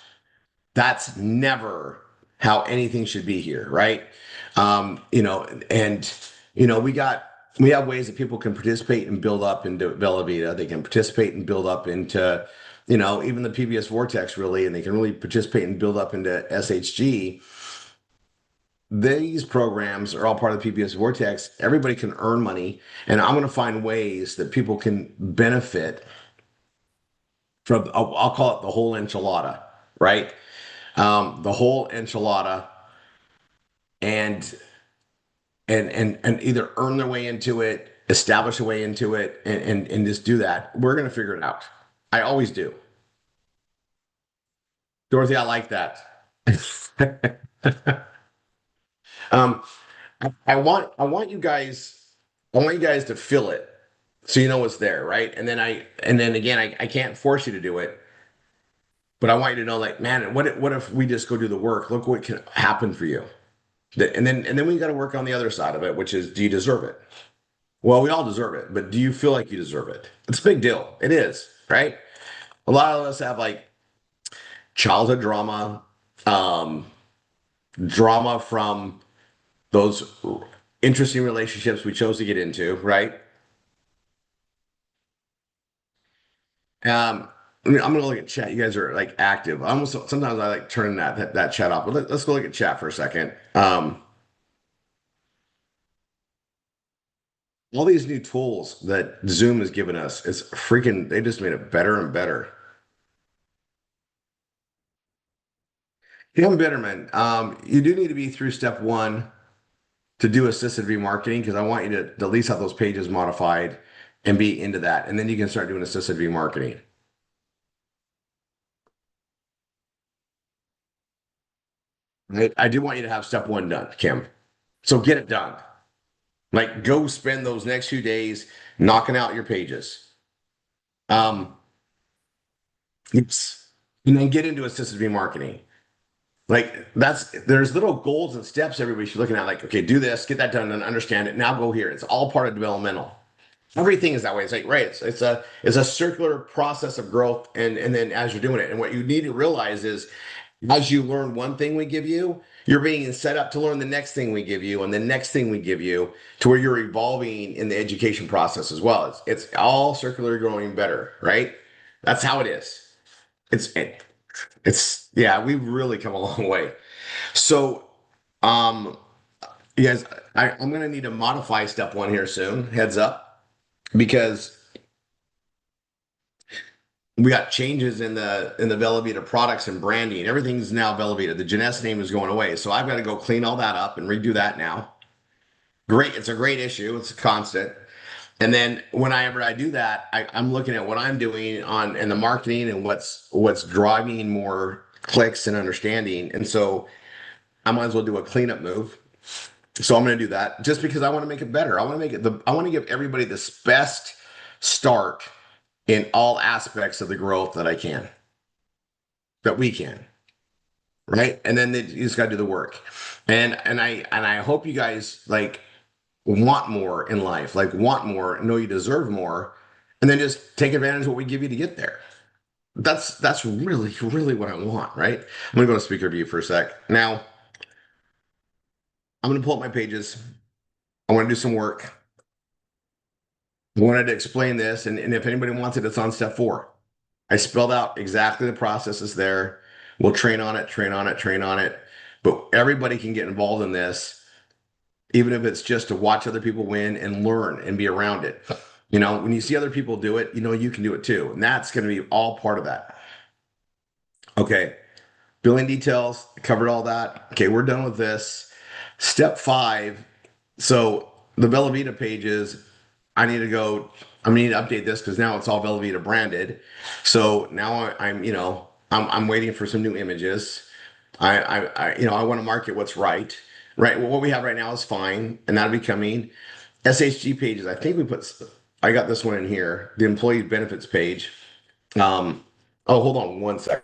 That's never how anything should be here, right? And we have ways that people can participate and build up into Velavita. They can participate and build up into, even the PBS Vortex, really, and they can really participate and build up into SHG. These programs are all part of the PBS Vortex. Everybody can earn money, and I'm going to find ways that people can benefit from, I'll call it the whole enchilada, right? The whole enchilada, and and either earn their way into it, establish a way into it, and just do that. We're going to figure it out. I always do. Dorothy, I like that. um, I want you guys to feel it, so you know what's there, right? And then again, I can't force you to do it, but I want you to know, like, man, what if we just go do the work? Look what can happen for you. And then we got to work on the other side of it, which is, do you deserve it? Well, we all deserve it, but do you feel like you deserve it? It's a big deal. It is, right? A lot of us have like childhood drama, um, drama from those interesting relationships we chose to get into, right? Um, I'm gonna look at chat. You guys are like active. I almost sometimes I like turning that chat off. But let's go look at chat for a second. All these new tools that Zoom has given us, it's freaking, they just made it better and better. Kim Bitterman, you do need to be through step one to do assisted remarketing, because I want you to at least have those pages modified and be into that. And then you can start doing assisted remarketing. Right? I do want you to have step one done, Kim. So get it done. Like, go spend those next few days knocking out your pages. Um, it's, and then get into assisted remarketing. Like, there's little goals and steps everybody should be looking at. Like, okay, do this, get that done, and understand it. Now go here. It's all part of developmental. Everything is that way. It's like, right. It's a circular process of growth, and then as you're doing it, and what you need to realize is, as you learn one thing we give you, you're being set up to learn the next thing we give you, and the next thing we give you, to where you're evolving in the education process as well. It's all circular, growing better, right? That's how it is. It's yeah, we've really come a long way. So, um, you guys, I'm gonna need to modify step one here soon. Heads up, because we got changes in the Velavita products and branding. Everything's now Velavita. The Jeunesse name is going away, so I've got to go clean all that up and redo that now. Great, it's a great issue. It's a constant. And then whenever I do that, I'm looking at what I'm doing on in the marketing and what's driving more clicks and understanding. And so I might as well do a cleanup move. So I'm going to do that just because I want to make it better. I want to give everybody the best start in all aspects of the growth that we can. right? And then you just got to do the work. And I hope you guys like want more in life, like want more, know you deserve more, and then just take advantage of what we give you to get there. That's really, really what I want, right? I'm gonna go to speaker view for a sec. Now, I'm gonna pull up my pages. I want to do some work. I wanted to explain this, and if anybody wants it, it's on step 4. I spelled out exactly the processes there. We'll train on it, train on it, train on it. But everybody can get involved in this, even if it's just to watch other people win and learn and be around it. You know, when you see other people do it, you know you can do it too. And that's going to be all part of that. Okay. Billing details, covered all that. Okay, we're done with this. Step 5. So the Bella Vita pages, I need to update this because now it's all Bella Vita branded. So now I'm waiting for some new images. I want to market what's right. Right. Well, what we have right now is fine, and that'll be coming. SHG pages. I got this one in here, the employee benefits page. Oh, hold on one sec.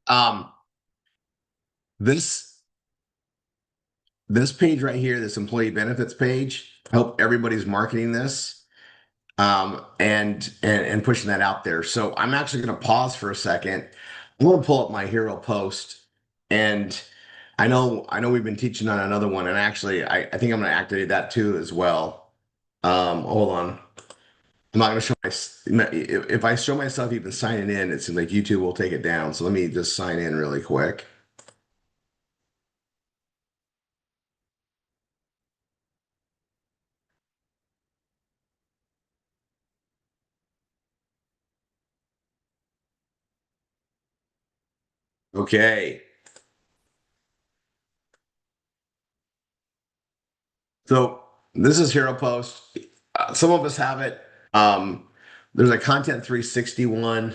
Um, this this page right here, this employee benefits page, I hope everybody's marketing this and pushing that out there. So I'm actually going to pause for a second. I'm going to pull up my hero post, and I know we've been teaching on another one, and actually I think I'm going to activate that too as well. Hold on. I'm not going to show if I show myself even signing in, it seems like YouTube will take it down. So let me just sign in really quick. Okay. So this is Hero Post. Some of us have it. Um, there's a Content 361,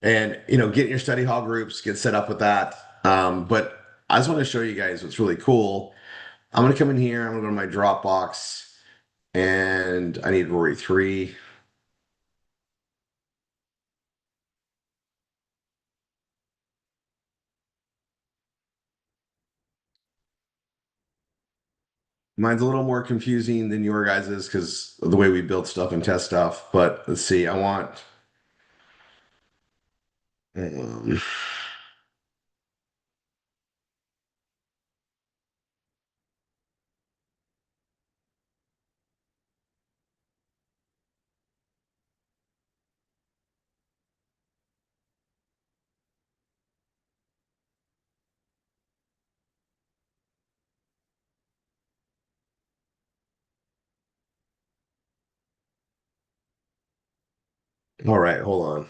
and get in your study hall groups, get set up with that. But I just want to show you guys what's really cool. I'm gonna come in here. I'm gonna go to my Dropbox, and I need Rory 3. Mine's a little more confusing than your guys's because of the way we build stuff and test stuff. But let's see. I want. Um, all right, hold on.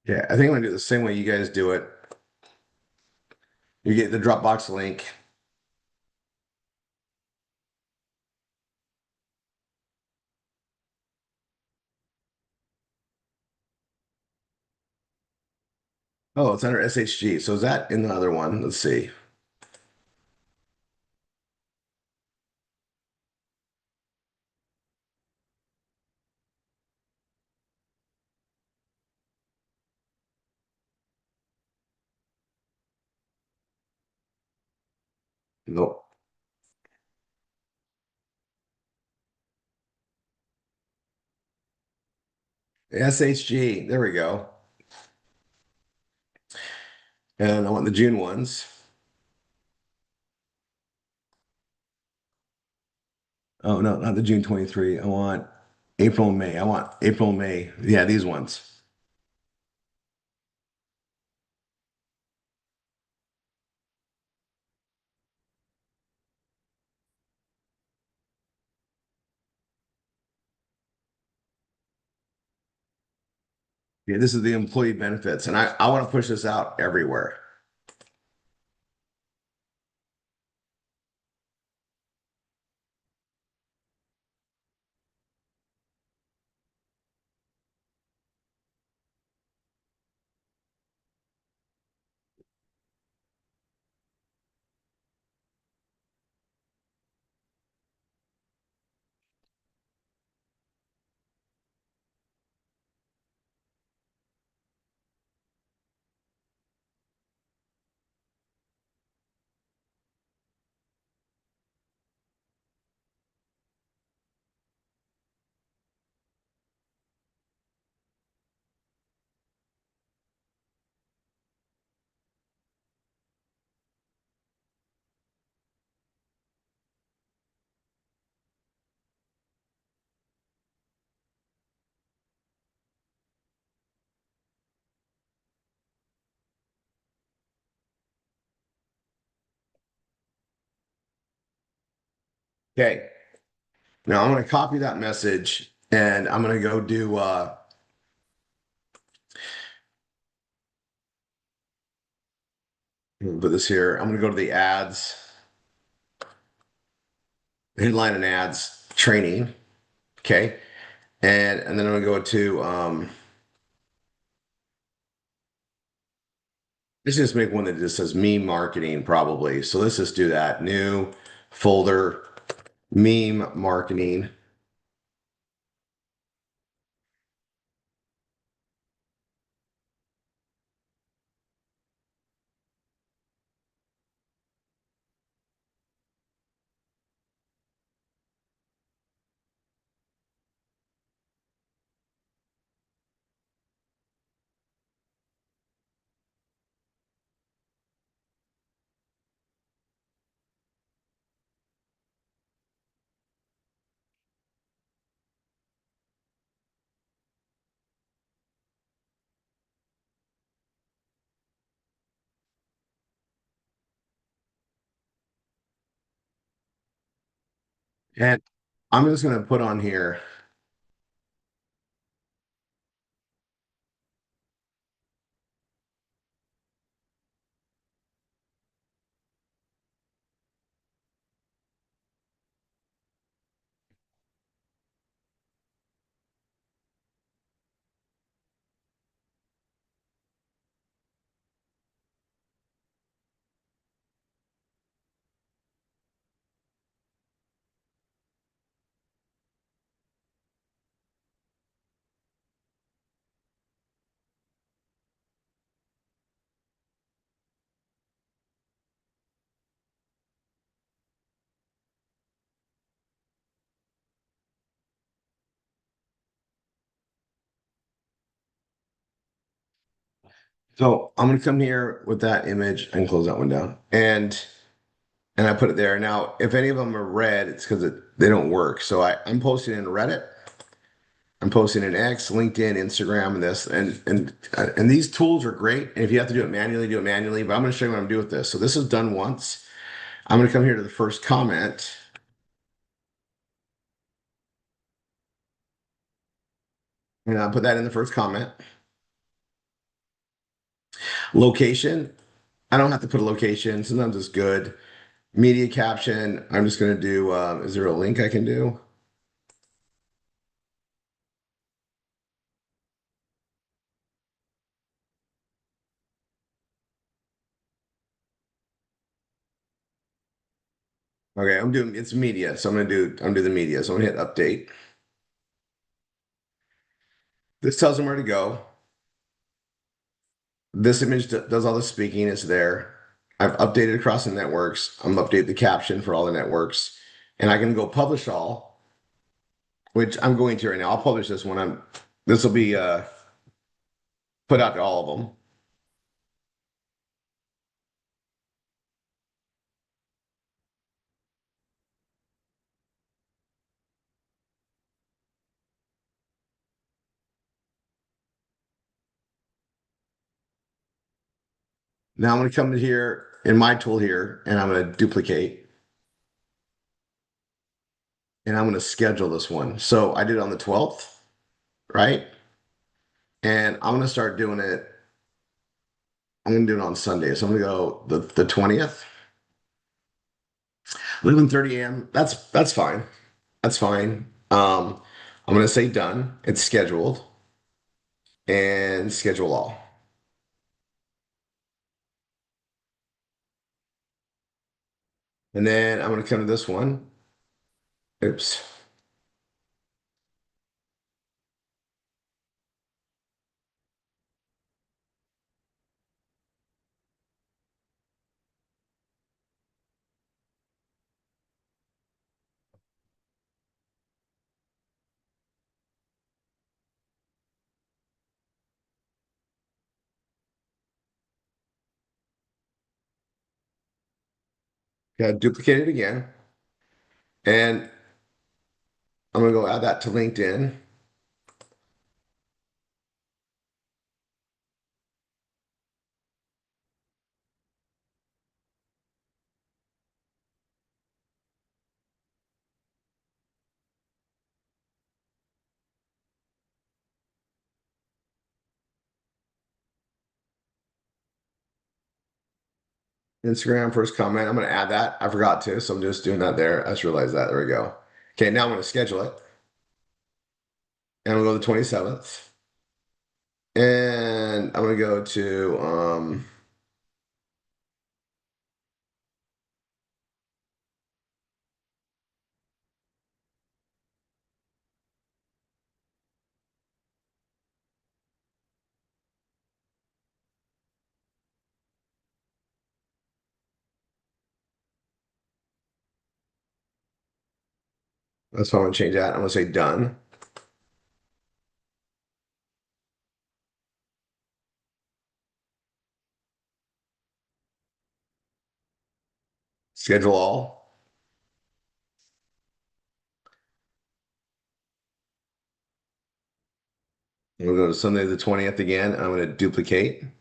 Yeah, I think I'm gonna do it the same way you guys do it. You get the Dropbox link. Oh, it's under SHG. So is that in the other one? Let's see. Nope. SHG. There we go. And I want the June ones. Oh no, not the June 23. I want April and May. I want April and May. Yeah, these ones. Yeah, this is the employee benefits, and I want to push this out everywhere. Okay. Now I'm going to copy that message, and I'm going to go do. Put this here. I'm going to go to the ads, headline and ads training. Okay. And then I'm going to go to let's just make one that just says meme marketing probably. So let's just do that. New folder, meme marketing. And I'm just going to put on here. So I'm gonna come here with that image and close that one down. And I put it there. Now, if any of them are red, it's because they don't work. So I'm posting in Reddit, I'm posting in X, LinkedIn, Instagram, and this. And these tools are great. And if you have to do it manually, do it manually. But I'm gonna show you what I'm doing with this. So this is done once. I'm gonna come here to the first comment. And I'll put that in the first comment. Location. I don't have to put a location. Sometimes it's good. Media caption. I'm just gonna do, is there a link I can do? Okay, I'm doing it's media, so I'm do the media. So I'm gonna hit update. This tells them where to go. This image does all the speaking, it's there. I've updated across the networks. I'm update the caption for all the networks, and I can go publish all, which I'm going to right now. I'll publish this when this will be put out to all of them. Now I'm going to come to here in my tool here, and I'm going to duplicate, and I'm going to schedule this one. So I did it on the 12th, right? And I'm going to start doing it. I'm going to do it on Sunday. So I'm going to go the 20th, 11:30 a.m. That's fine. That's fine. I'm going to say done. It's scheduled and schedule all. And then I'm going to come to this one. Oops. Got to duplicate it again. And I'm going to go add that to LinkedIn. Instagram first comment. I'm going to add that. I forgot to, so I'm just doing that there. I just realized that. There we go. Okay, now I'm going to schedule it. And I'm going to go to the 27th. And I'm going to go to that's why I'm going to change that. I'm going to say done. Schedule all. We'll go to Sunday the 20th again. And I'm going to duplicate. I'm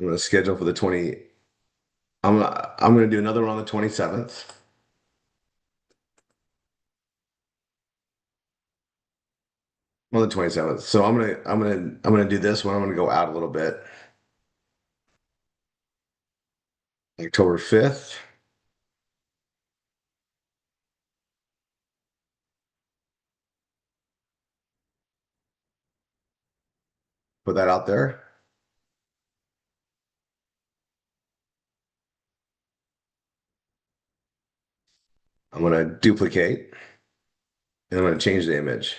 going to schedule for the 20. I'm going to do another one on the 27th. On the 27th. So I'm gonna do this one. I'm gonna go out a little bit. October 5th. Put that out there. I'm gonna duplicate and I'm gonna change the image.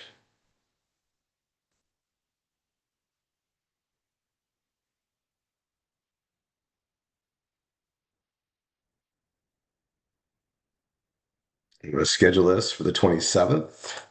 I'm gonna schedule this for the 27th.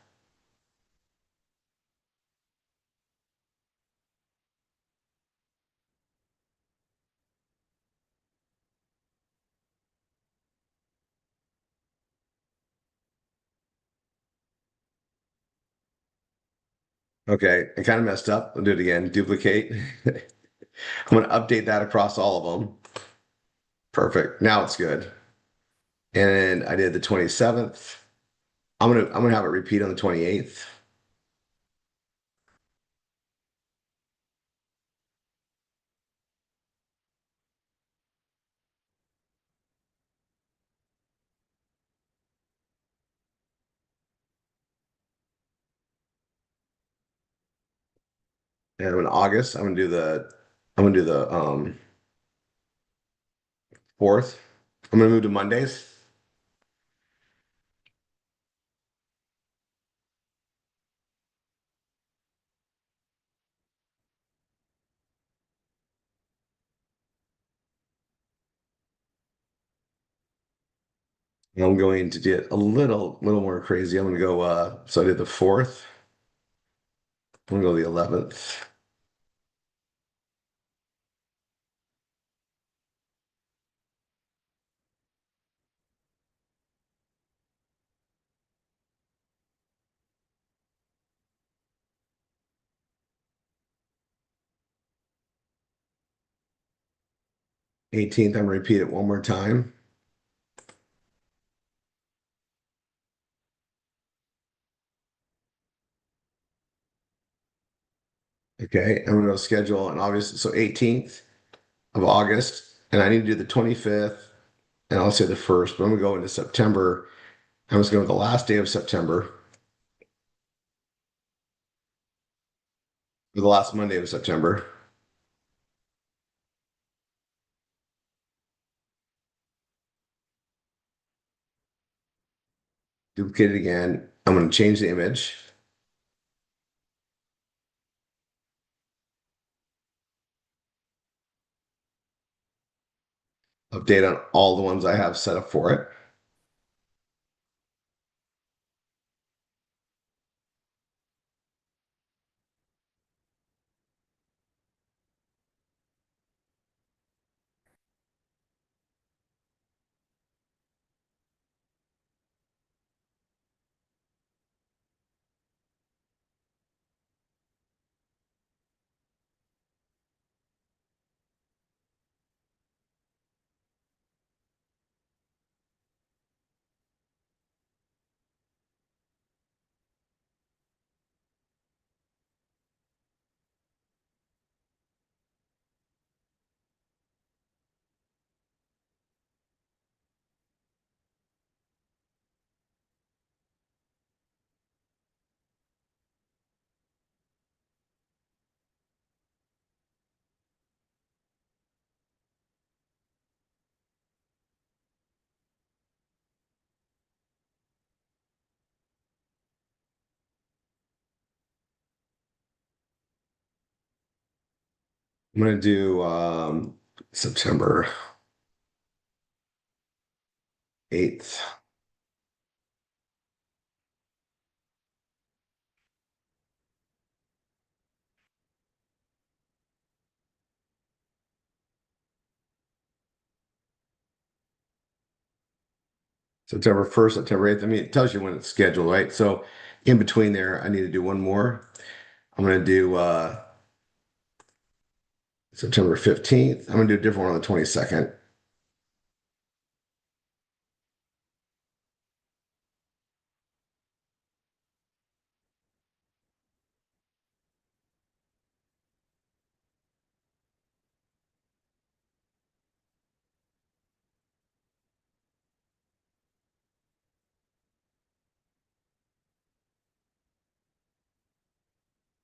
Okay, I kind of messed up. I'll do it again. Duplicate. I'm going to update that across all of them. Perfect. Now it's good. And I did the 27th. I'm gonna have it repeat on the 28th. And in August, I'm gonna do the 4th. I'm gonna move to Mondays. And I'm going to get a little more crazy. I'm gonna go so I did the 4th. I'm gonna go the 11th. 18th, I'm gonna repeat it one more time. Okay, I'm gonna go schedule and obviously so 18th of August, and I need to do the 25th, and I'll say the 1st, but I'm gonna go into September. I'm just going to the last day of September, or the last Monday of September. Duplicate it again. I'm going to change the image. Update on all the ones I have set up for it. I'm going to do September 8th. September 1st, September 8th. I mean, it tells you when it's scheduled, right? So in between there, I need to do one more. I'm going to do September 15th. I'm going to do a different one on the 22nd.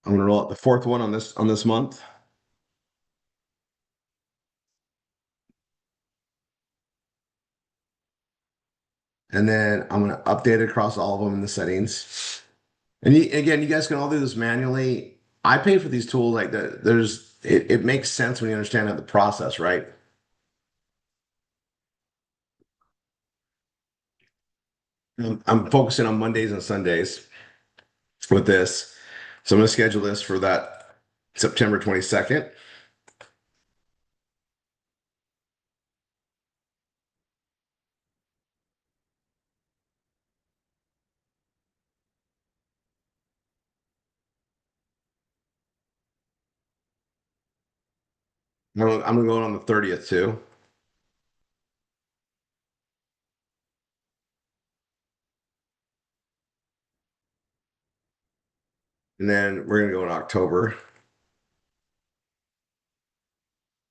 I'm going to roll out the 4th one on this month. And then I'm going to update it across all of them in the settings. And again, you guys can all do this manually. I pay for these tools like that. It makes sense when you understand how the process, right? I'm focusing on Mondays and Sundays with this. So I'm going to schedule this for that September 22nd. I'm gonna go on the 30th too. And then we're gonna go in October.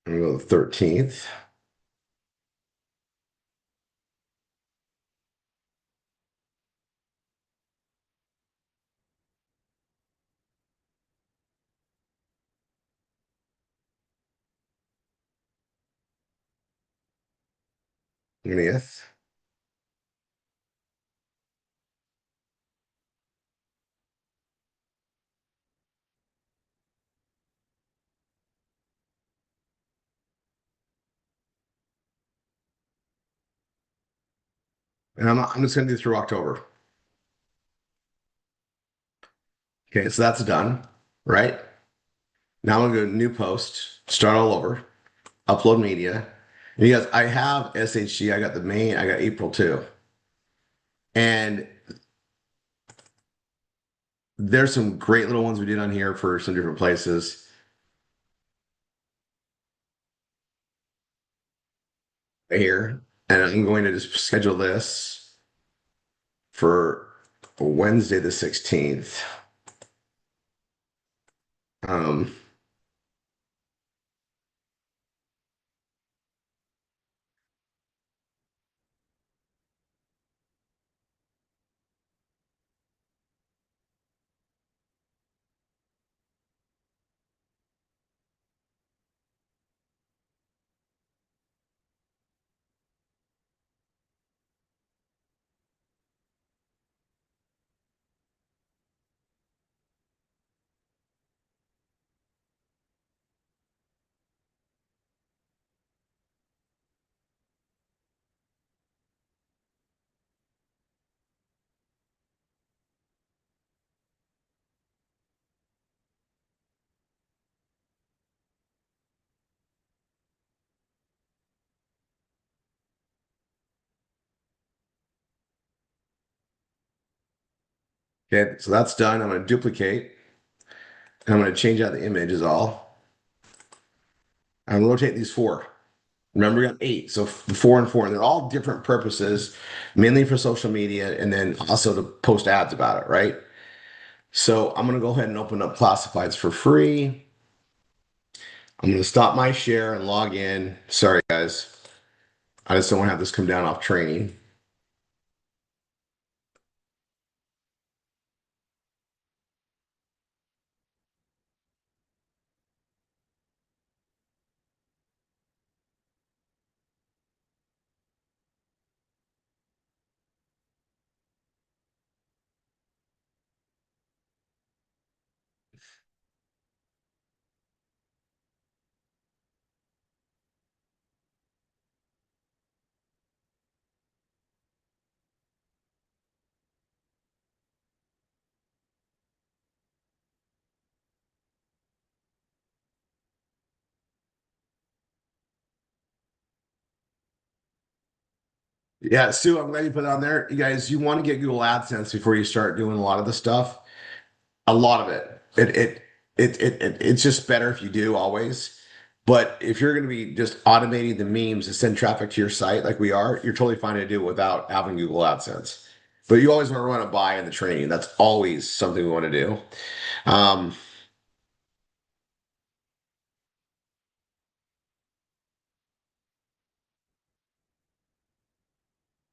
I'm gonna go the 13th. Twentieth. And I'm just gonna do through October. Okay, so that's done, right? Now I'm gonna go to new post, start all over, upload media. And you guys, I have SHG, I got the May, I got April too. And there's some great little ones we did on here for some different places. Right here. And I'm going to just schedule this for Wednesday the 16th. Um, okay, so that's done. I'm going to duplicate. And I'm going to change out the image is all. I'm rotate these four. Remember, we got eight, so four and four, and they're all different purposes, mainly for social media, and then also to post ads about it, right? So I'm gonna go ahead and open up classifieds for free. I'm gonna stop my share and log in. Sorry, guys. I just don't want to have this come down off training. Yeah, Sue, I'm glad you put it on there. You guys, you want to get Google AdSense before you start doing a lot of the stuff. A lot of it. It's just better if you do always. But if you're going to be just automating the memes to send traffic to your site like we are, you're totally fine to do it without having Google AdSense. But you always want to run it by in the training. That's always something we want to do. Um,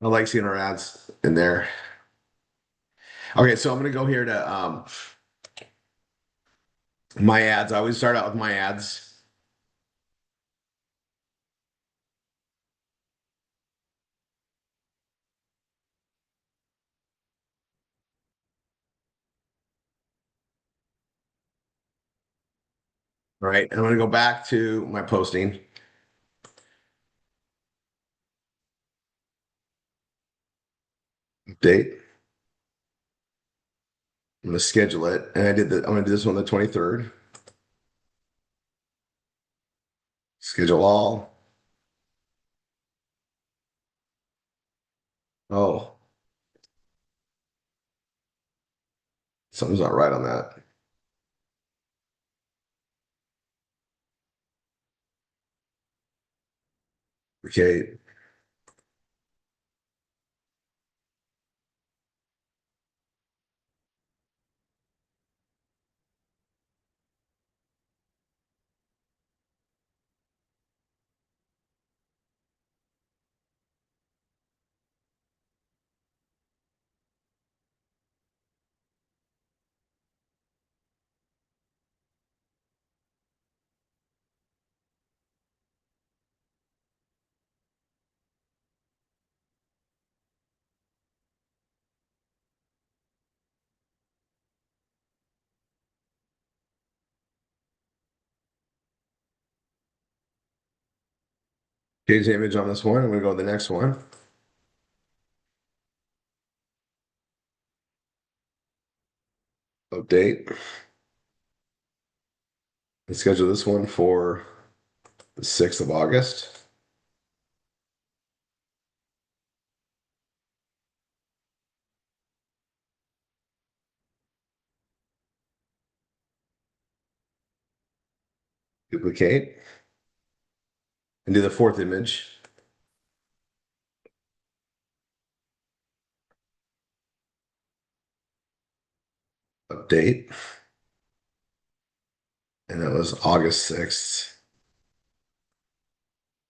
I like seeing our ads in there. Okay, so I'm going to go here to my ads. I always start out with my ads. All right, and I'm going to go back to my posting date. I'm going to schedule it, and I'm going to do this one on the 23rd. Schedule all. Oh, something's not right on that. Duplicate. Change the image on this one. I'm going to go to the next one. Update. And schedule this one for the 6th of August. Duplicate. And do the 4th image. Update. And that was August 6th.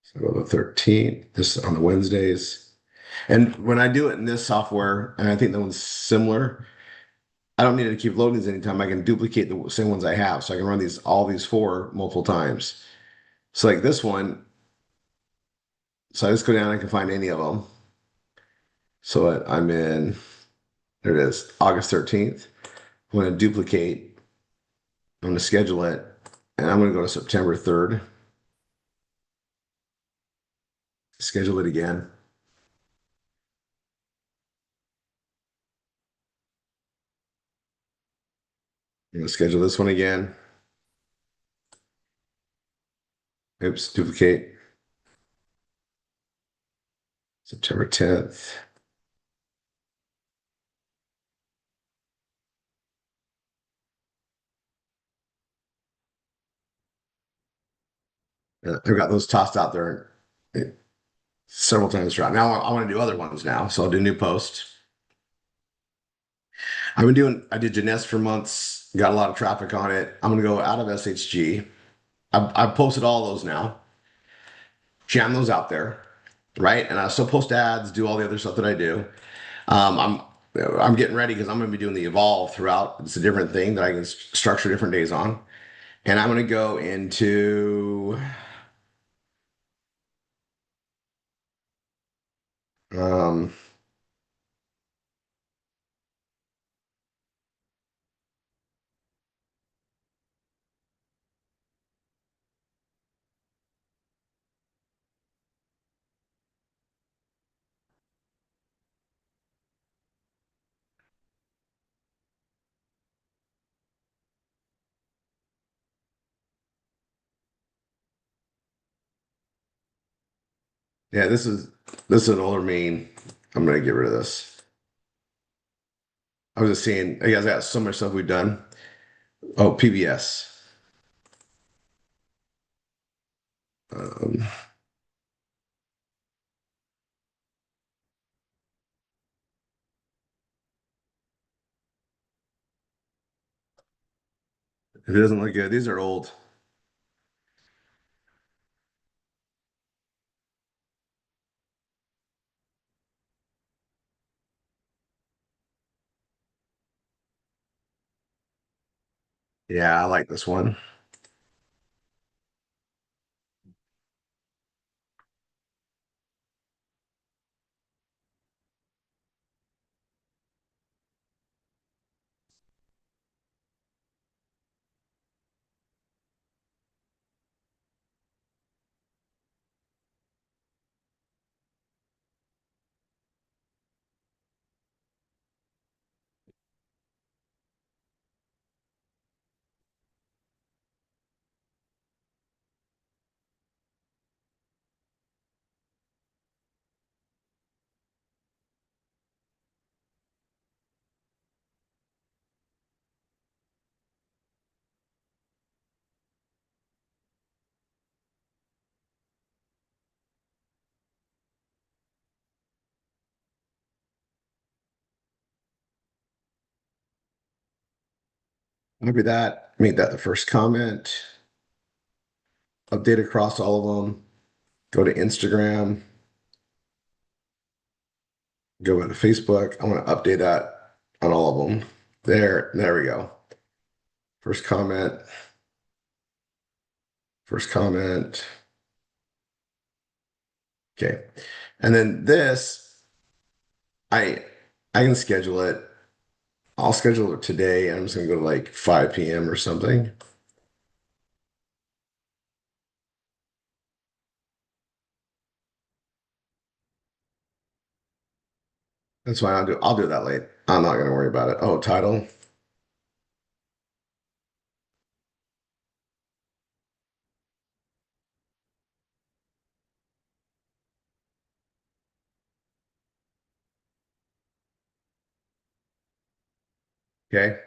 So go to the 13th, this on the Wednesdays. And when I do it in this software, and I think that one's similar, I don't need to keep loading these anytime. I can duplicate the same ones I have. So I can run all these four multiple times. So like this one, so I just go down, I can find any of them. So I'm in, there it is, August 13th. I'm going to duplicate, I'm going to schedule it, and I'm going to go to September 3rd. Schedule it again. I'm going to schedule this one again. Oops, duplicate. September 10th. I've got those tossed out there several times throughout. Now I want to do other ones now. So I'll do new post. I did Jeunesse for months, got a lot of traffic on it. I'm going to go out of SHG. I've posted all those now, jam those out there, right? And I still post ads, do all the other stuff that I do. Um, I'm getting ready because I'm going to be doing the evolve throughout. It's a different thing that I can structure different days on. And I'm going to go into um, yeah, this is an older meme. I'm going to get rid of this. I was just seeing, you guys got so much stuff we've done. Oh, PBS. Um, if it doesn't look good, these are old. Yeah, I like this one. Maybe that, make that the first comment. Update across all of them. Go to Instagram. Go to Facebook. I want to update that on all of them. There we go. First comment. First comment. Okay. And then this, I I can schedule it. I'll schedule it today. I'm just gonna go to like 5 p.m. or something. That's fine. I'll do that late. I'm not gonna worry about it. Oh, title. Okay.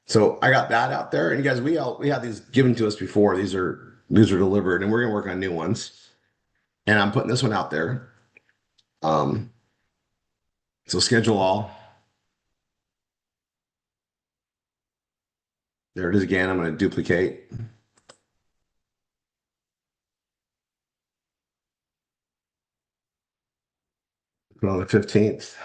So I got that out there. And you guys, we had these given to us before. These are delivered, and we're gonna work on new ones. And I'm putting this one out there. Um, so schedule all. There it is again. I'm gonna duplicate. Put on the 15th.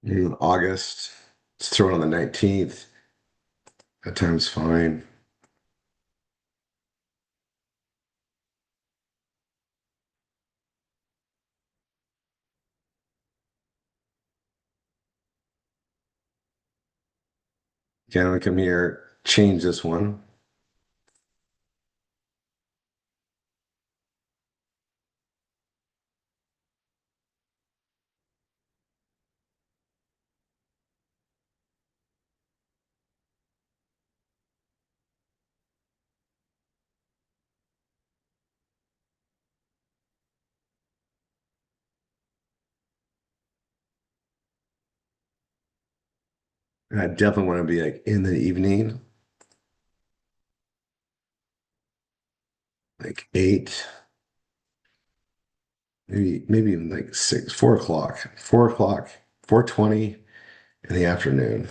In August. Let's throw it on the 19th. That time's fine. Okay, I'm gonna come here, change this one. And I definitely want to be like in the evening, like 8, maybe even like 6, 4 o'clock, 4 o'clock, 4:20 in the afternoon.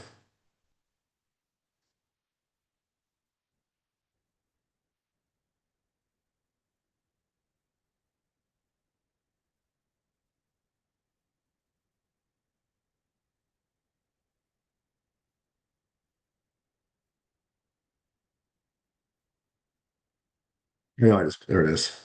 There it is.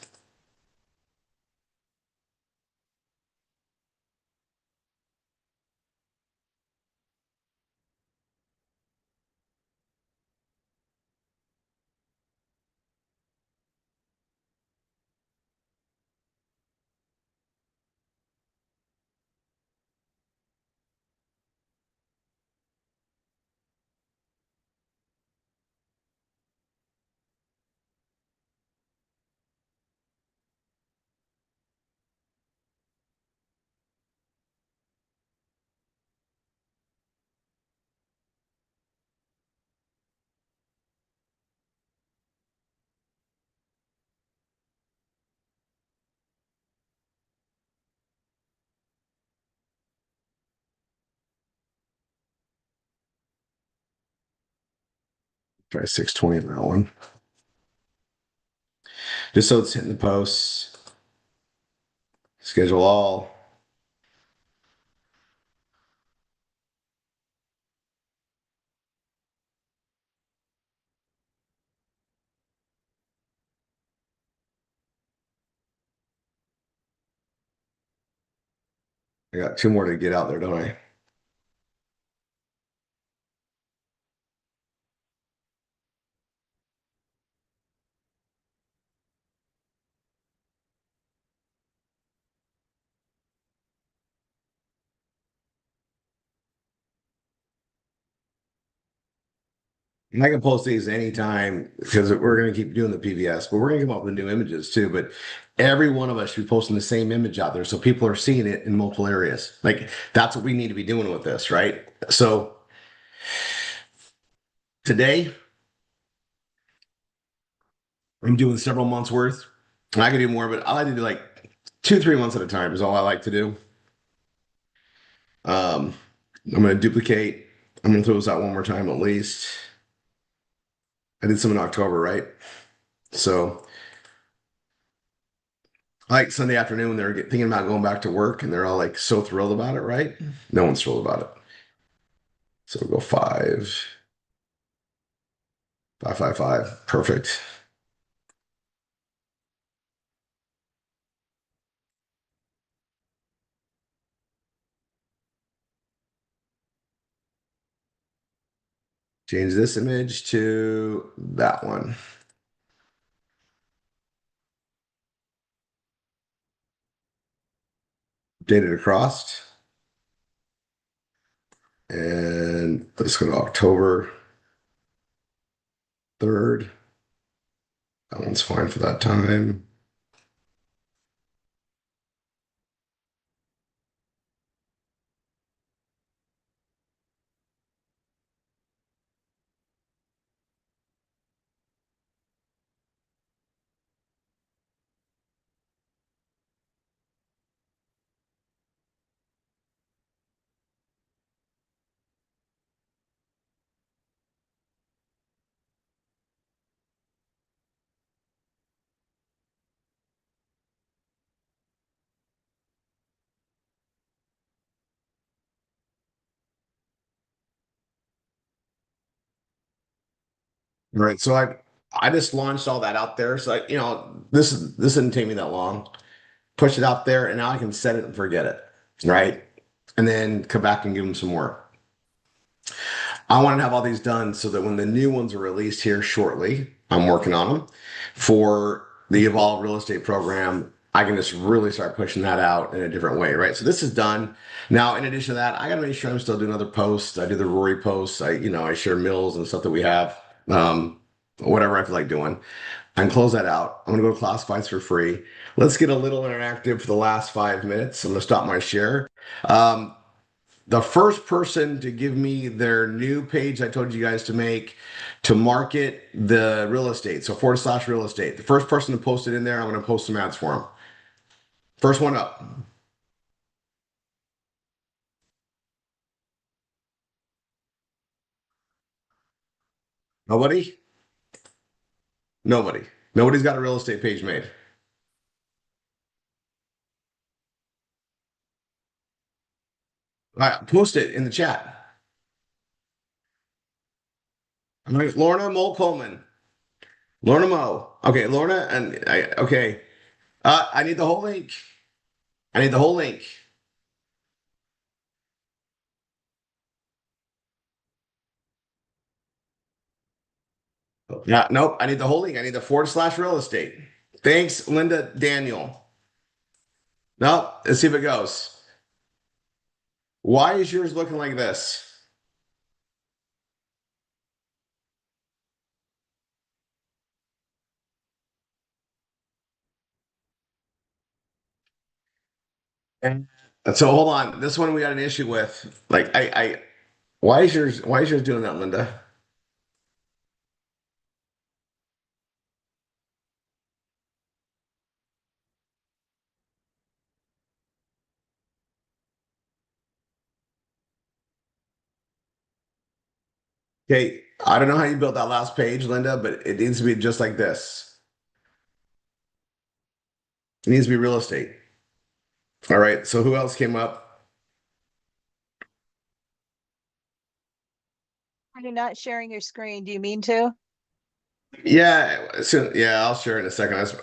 Try 6:20 on that one. Just so it's hitting the posts. Schedule all. I got 2 more to get out there, don't I? And I can post these anytime because we're going to keep doing the PVS, but we're going to come up with new images too. But every one of us should be posting the same image out there so people are seeing it in multiple areas. Like that's what we need to be doing with this, right? So today I'm doing several months worth. And I can do more, but I like to do like 2, 3 months at a time is all I like to do. Um, I'm going to duplicate. I'm going to throw this out one more time at least. I did some in October, right? So like Sunday afternoon when they're thinking about going back to work and they're all like so thrilled about it, right? No one's thrilled about it. So we'll go 5, 5, 5, 5. Perfect. Change this image to that one. Date it across. And let's go to October 3rd. That one's fine for that time. All right. So I just launched all that out there. So this didn't take me that long. Push it out there, and now I can set it and forget it. Right. And then come back and give them some more. I want to have all these done so that when the new ones are released here shortly, I'm working on them for the Evolve Real Estate Program. I can just really start pushing that out in a different way, right? So this is done. Now, in addition to that, I got to make sure I'm still doing other posts. I do the Rory posts. I share mills and stuff that we have, whatever I feel like doing. I can close that out. I'm going to go to classifieds for free. Let's get a little interactive for the last 5 minutes. I'm going to stop my share. Um, the first person to give me their new page I told you guys to make to market the real estate. So / real estate. The first person to post it in there, I'm going to post some ads for them. First one up. Nobody? Nobody. Nobody's got a real estate page made. All right, post it in the chat. I'm like, Lorna Mole Coleman. Lorna Mo. Okay, Lorna, and okay. I need the whole link. I need the whole link. Yeah, nope. I need the whole link. I need the / real estate. Thanks, Linda Daniel. No, let's see if it goes. Why is yours looking like this? And so hold on. This one we got an issue with. Like why is yours doing that, Linda? Okay, I don't know how you built that last page, Linda, but it needs to be just like this. It needs to be real estate. All right. So who else came up? Are you not sharing your screen? Do you mean to? Yeah, yeah, I'll share in a second.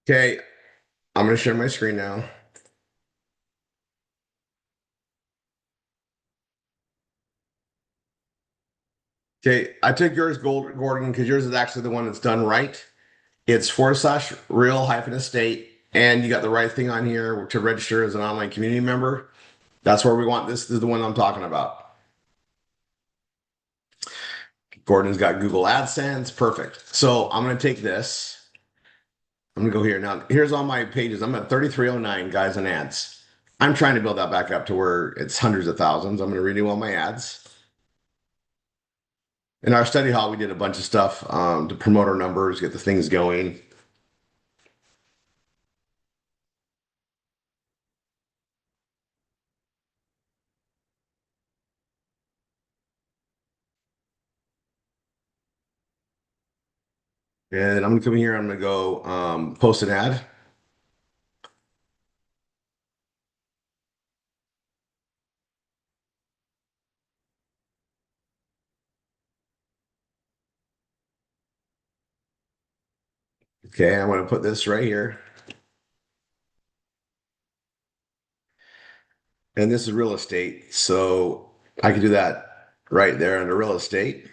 Okay, I'm gonna share my screen now. Okay, I took yours, Gordon, because yours is actually the one that's done right. It's / real hyphen estate. and you got the right thing on here to register as an online community member. That's where we want this. This is the one I'm talking about. Gordon's got Google AdSense. Perfect. So I'm going to take this. I'm going to go here. Now, here's all my pages. I'm at 3309 guys and ads. I'm trying to build that back up to where it's hundreds of thousands. I'm going to renew all my ads. In our study hall, we did a bunch of stuff to promote our numbers, get the things going. And I'm gonna come here, I'm gonna go post an ad. Okay, I'm gonna put this right here. And this is real estate. So I can do that right there under real estate.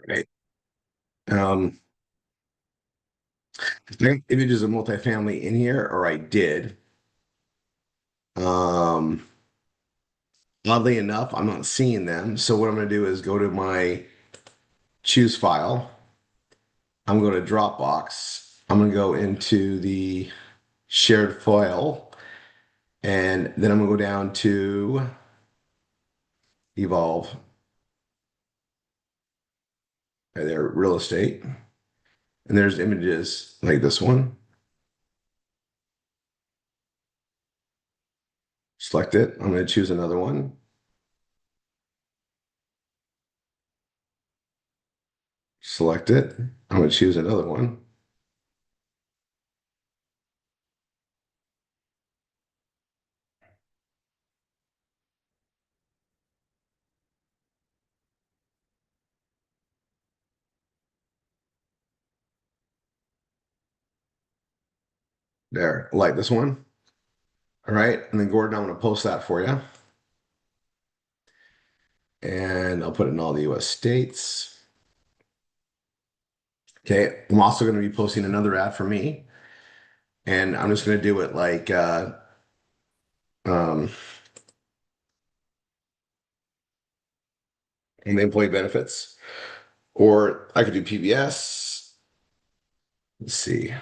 Right. Um, images of multifamily in here, or I did. Um, oddly enough, I'm not seeing them. So what I'm gonna do is go to my choose file. I'm going to Dropbox. I'm going to go into the shared file, and then I'm going to go down to Evolve. Right there, real estate. And there's images like this one. Select it. I'm going to choose another one. Select it. I'm going to choose another one. There, like this one. All right. And then Gordon, I'm going to post that for you. And I'll put it in all the US states. Okay. I'm also going to be posting another ad for me. And I'm just going to do it like um, in the employee benefits, or I could do PBS. Let's see.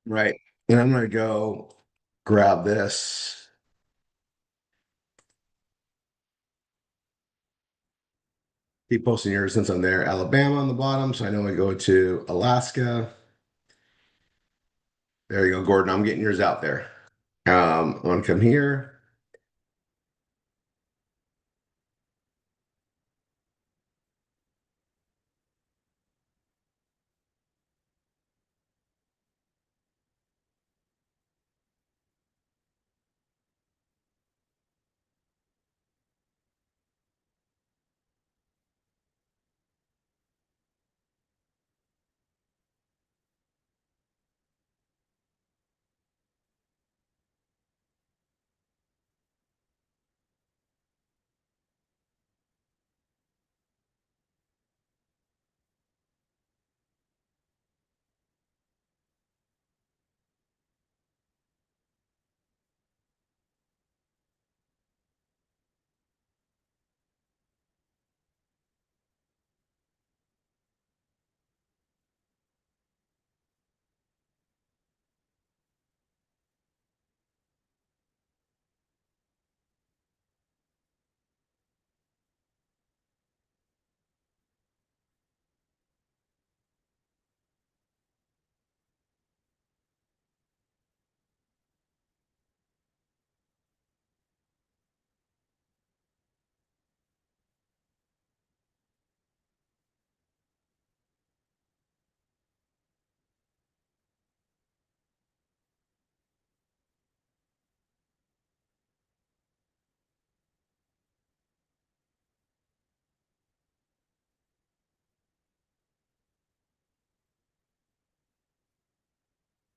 Right. And I'm gonna go grab this. Keep posting yours since I'm there. Alabama on the bottom, so I know I go to Alaska. There you go, Gordon. I'm getting yours out there. I'm gonna come here.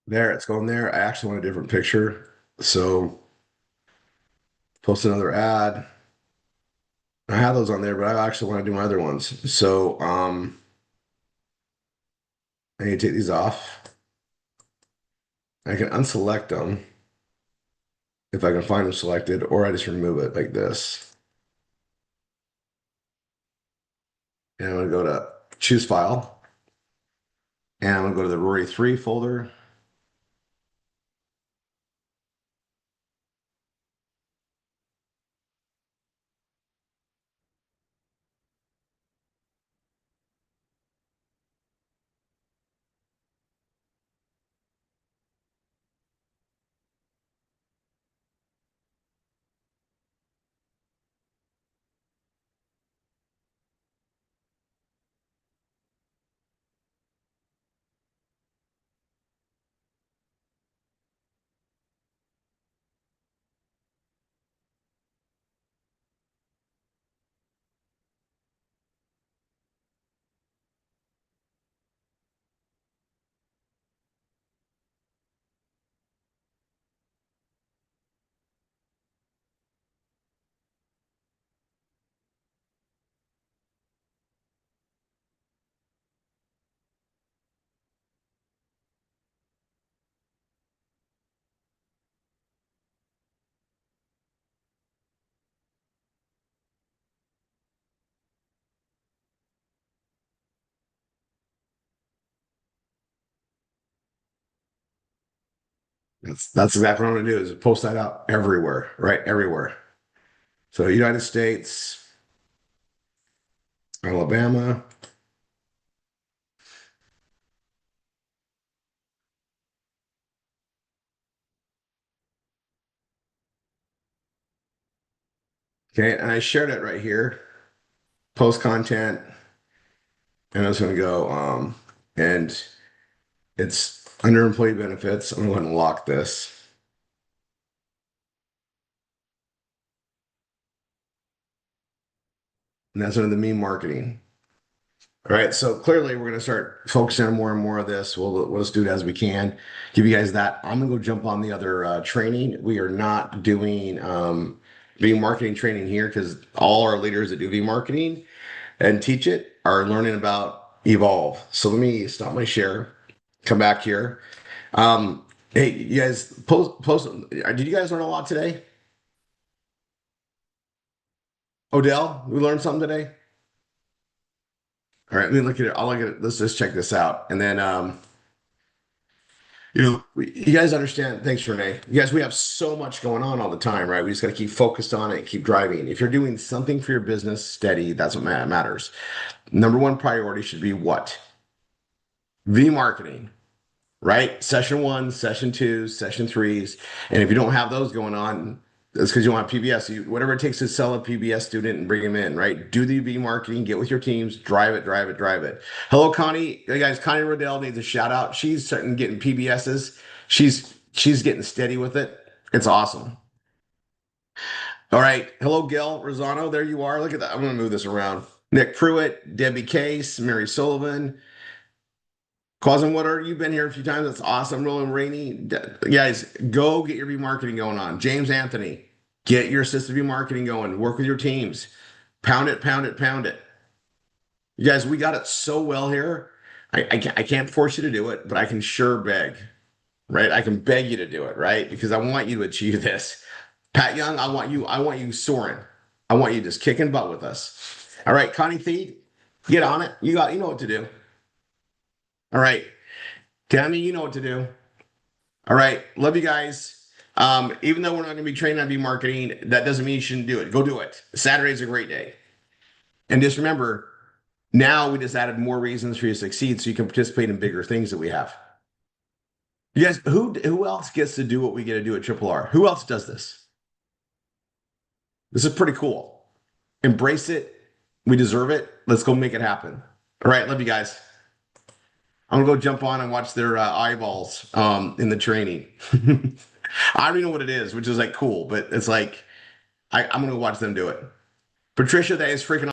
There, it's going there. I actually want a different picture. So post another ad. I have those on there, but I actually want to do my other ones. So I need to take these off. I can unselect them if I can find them selected, or I just remove it like this. And I'm gonna go to choose file, and I'm gonna go to the Rory 3 folder. That's exactly what I'm gonna do is post that out everywhere, right? Everywhere. So United States, Alabama. Okay, and I shared it right here. Post content, and I was gonna go and it's under employee benefits. I'm gonna go ahead and lock this. And that's under the meme marketing. All right, so clearly we're going to start focusing on more and more of this. We'll just do it as we can. Give you guys that. I'm going to go jump on the other training. We are not doing V marketing training here because all our leaders that do V marketing and teach it are learning about Evolve. So let me stop my share, come back here. Hey, you guys, post. Did you guys learn a lot today? Odell, we learned something today. All right, let me look at it. I'll look at it. Let's just check this out, and then You guys understand. Thanks, Renee. You guys, we have so much going on all the time, right? We just got to keep focused on it, keep driving. If you're doing something for your business steady, that's what matters. Number one priority should be what? V marketing, right? Session one, session two, session threes. And if you don't have those going on, that's because you don't have PBS. Whatever it takes to sell a PBS student and bring them in, right? Do the V marketing, get with your teams, drive it, drive it, drive it. Hello, Connie. Hey guys, Connie Riddell needs a shout out. She's starting getting PBSs. She's getting steady with it. It's awesome. All right. Hello, Gail Rosano. There you are. Look at that. I'm going to move this around. Nick Pruitt, Debbie Case, Mary Sullivan. Quasimodo, you've been here a few times. That's awesome. Roland Rainey. Guys, go get your remarketing going on. James Anthony, get your assistive remarketing going. Work with your teams. Pound it, pound it, pound it. You guys, we got it so well here. I can't force you to do it, but I can sure beg, right? I can beg you to do it, right? Because I want you to achieve this. Pat Young, I want you soaring. I want you just kicking butt with us. All right, Connie Feed, get on it. You know what to do. All right. Tammy, you know what to do. All right. Love you guys. Even though we're not going to be training on marketing, that doesn't mean you shouldn't do it. Go do it. Saturday's a great day. And just remember, now we just added more reasons for you to succeed so you can participate in bigger things that we have. You guys, who else gets to do what we get to do at Triple R? Who else does this? This is pretty cool. Embrace it. We deserve it. Let's go make it happen. All right. Love you guys. I'm gonna go jump on and watch their eyeballs in the training. I don't even know what it is, which is like cool, but it's like I'm gonna watch them do it. Patricia, that is freaking